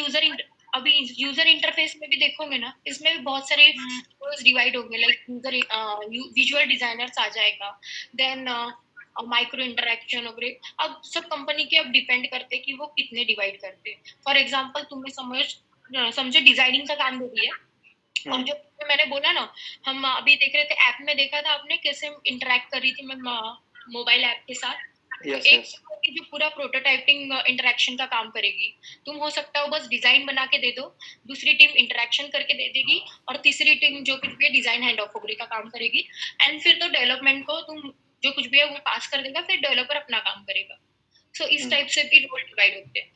अभी यूजर इंटरफेस में भी देखोगे ना, इसमें भी बहुत सारे रोल्स डिवाइड होंगे। लाइक यूजर विजुअल डिजाइनर्स आ जाएगा, देन माइक्रो इंटरेक्शन वगैरह। अब सब कंपनी के अब डिपेंड करते हैं कि वो कितने डिवाइड करते हैं। फॉर एग्जांपल तुम्हें समझो डिजाइनिंग का काम दे दिया, और जो मैंने बोला ना, हम अभी देख रहे थे ऐप में, देखा था आपने कैसे इंटरेक्ट कर रही थी मैं मोबाइल ऐप के साथ। एक जो पूरा प्रोटोटाइपिंग इंटरेक्शन का काम करेगी, तुम हो सकता है बस डिजाइन बना के दे दो, दूसरी टीम इंटरेक्शन करके दे देगी, और तीसरी टीम जो कुछ भी डिजाइन हैंड ऑफ वगैरह का काम करेगी। एंड फिर तो डेवलपमेंट को तुम जो कुछ भी है वो पास कर देगा, फिर डेवलपर अपना काम करेगा। सो इस टाइप से भी रोल डिवाइड होते हैं।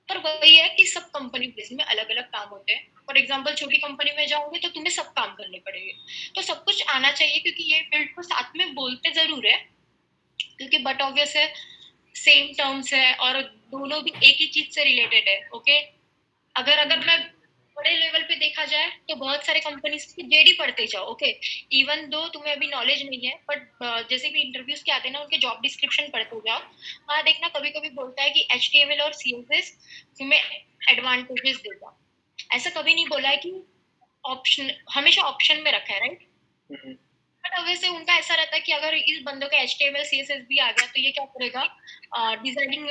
पर वही है कि सब कंपनी में अलग अलग काम होते हैं। फॉर एग्जांपल छोटी कंपनी में जाओगे तो तुम्हें सब काम करने पड़ेंगे, तो सब कुछ आना चाहिए क्योंकि ये फील्ड को साथ में बोलते जरूर है क्योंकि बट ऑब्वियस है सेम टर्म्स है और दोनों भी एक ही चीज से रिलेटेड है। ओके, अगर मैं बड़े लेवल पे देखा जाए तो बहुत सारे कंपनीज की जेडी पढ़ते जाओ, ओके, इवन दो तुम्हें अभी नॉलेज नहीं है, बट जैसे भी इंटरव्यूज के आते हैं ना, उनके जॉब डिस्क्रिप्शन पढ़ते जाओ। वहाँ देखना कभी कभी बोलता है कि HTML और CSS तुम्हें एडवांटेजेस देगा। ऐसा कभी नहीं बोला है कि ऑप्शन, हमेशा ऑप्शन में रखा है, राइट? बट वैसे उनका ऐसा रहता है कि अगर इस बंदों का HTML CSS भी आ गया तो ये क्या करेगा, डिजाइनिंग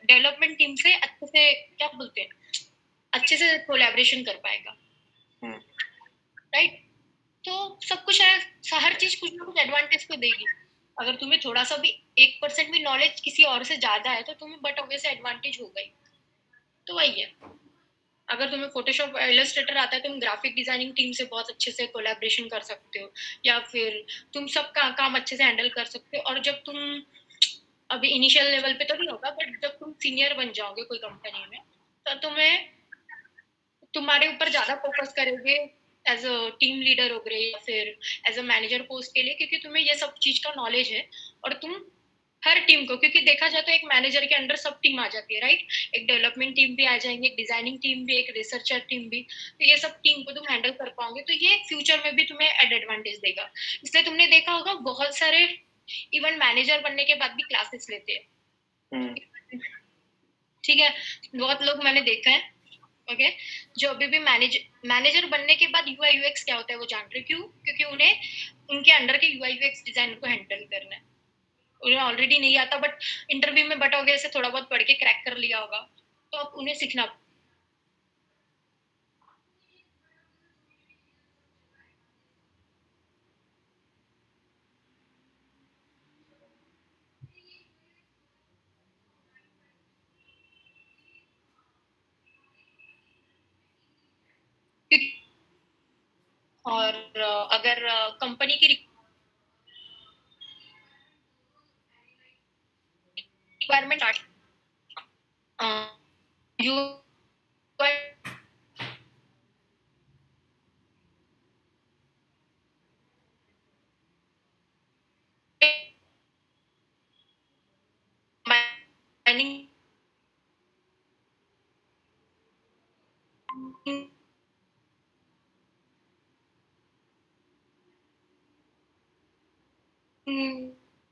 डेवलपमेंट टीम से अच्छे से क्या बोलते हैं, अच्छे से कोलैबोरेशन कर पाएगा, राइट। तो सब कुछ है, हर चीज कुछ ना कुछ एडवांटेज तो देगी। अगर तुम्हें थोड़ा सा भी 1% भी नॉलेज किसी और से ज्यादा है तो तुम्हें बट ऑब्वियसली एडवांटेज होगा ही। तो वही है, अगर तुम्हें फोटोशॉप इलस्ट्रेटर आता है तुम ग्राफिक डिजाइनिंग टीम से बहुत अच्छे से कोलैबोरेशन कर सकते हो, या फिर तुम सब काम अच्छे से हैंडल कर सकते हो। और जब तुम अभी इनिशियल लेवल पे तो नहीं होगा, बट जब तुम सीनियर बन जाओगे कोई कंपनी में तो तुम्हें तुम्हारे ऊपर ज्यादा फोकस करोगे एज अ टीम लीडर हो गए या फिर एज अ मैनेजर पोस्ट के लिए, क्योंकि तुम्हें ये सब चीज का नॉलेज है। और तुम हर टीम को, क्योंकि देखा जाए तो एक मैनेजर के अंडर सब टीम आ जाती है, राइट। एक डेवलपमेंट टीम भी आ जाएंगे, एक डिजाइनिंग टीम भी, एक रिसर्चर टीम भी। तो ये सब टीम को तुम हैंडल कर पाओगे तो ये फ्यूचर में भी तुम्हें एडवांटेज देगा। इसलिए तुमने देखा होगा बहुत सारे इवन मैनेजर बनने के बाद भी क्लासेस लेते हैं, ठीक है। बहुत लोग मैंने देखा है, ओके, जो अभी भी मैनेजर बनने के बाद UI UX क्या होता है वो जान रहे। क्यों? क्योंकि उन्हें उनके अंडर के UI UX डिजाइन को हैंडल करना है। उन्हें ऑलरेडी नहीं आता, बट इंटरव्यू में बट वगैरह से थोड़ा बहुत पढ़ के क्रैक कर लिया होगा, तो अब उन्हें सीखना। और अगर कंपनी की रिक्वायरमेंट यू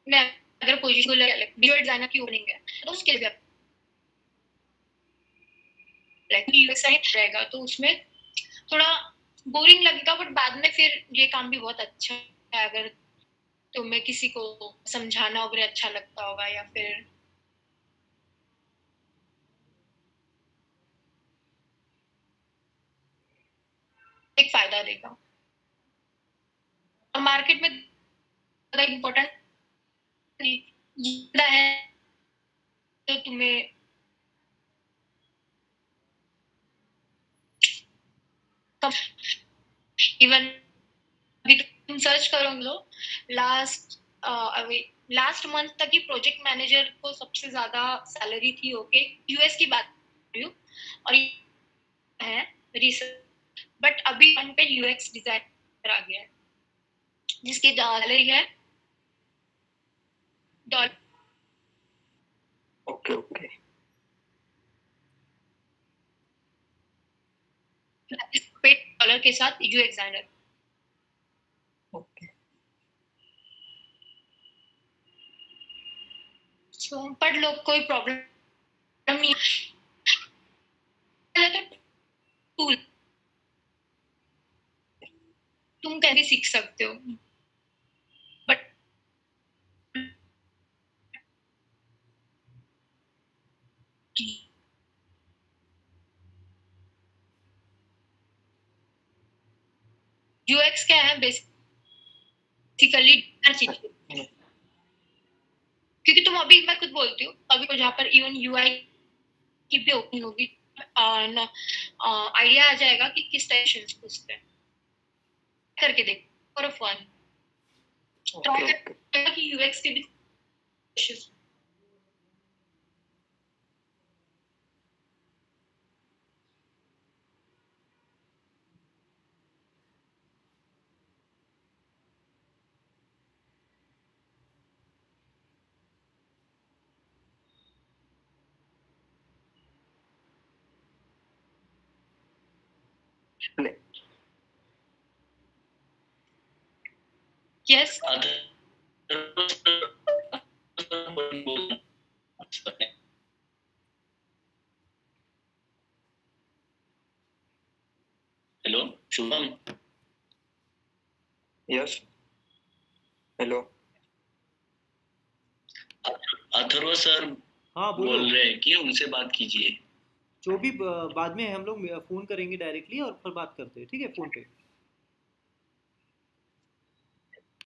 मैं अगर पोजीशन वीडियो डिजाइनर की ओपनिंग है तो उसके लिए रहेगा, तो उसमें थोड़ा बोरिंग लगेगा, बट बाद में फिर ये काम भी बहुत अच्छा है अगर तुम्हें किसी को समझाना वगैरह अच्छा लगता होगा, या फिर एक फायदा देगा। और मार्केट में इम्पोर्टेंट है तो तुम्हें इवन अभी तुम सर्च करोगे लो, लास्ट लास्ट मंथ तक ही प्रोजेक्ट मैनेजर को सबसे ज्यादा सैलरी थी, ओके, US की बात कर रही हूँ, और है रिसर्च, बट अभी वन पे UX डिजाइनर आ गया है जिसकी सैलरी है $, ओके ओके, $, के साथ UX डिजाइनर। ओके। सो पढ़ लो, कोई प्रॉब्लम नहीं है। टूल तुम कैसे सीख सकते हो, बट UX क्या है बेसिकली हर चीज, क्योंकि तुम अभी मैं खुद बोलती हूँ अभी तो जहाँ पर इवन UI की भी ओपनिंग होगी, आइडिया आ जाएगा कि किस टाइप से पूछते हैं, करके देखो फॉर फन, ट्राई करेगा कि UX के भी yes. Hello Shubham, yes hello Atharva sir हाँ बोल बोलो। रहे हैं कि उनसे बात कीजिए। जो भी बाद में हम लोग फ़ोन करेंगे डायरेक्टली और फिर बात करते हैं, ठीक है, फ़ोन पे।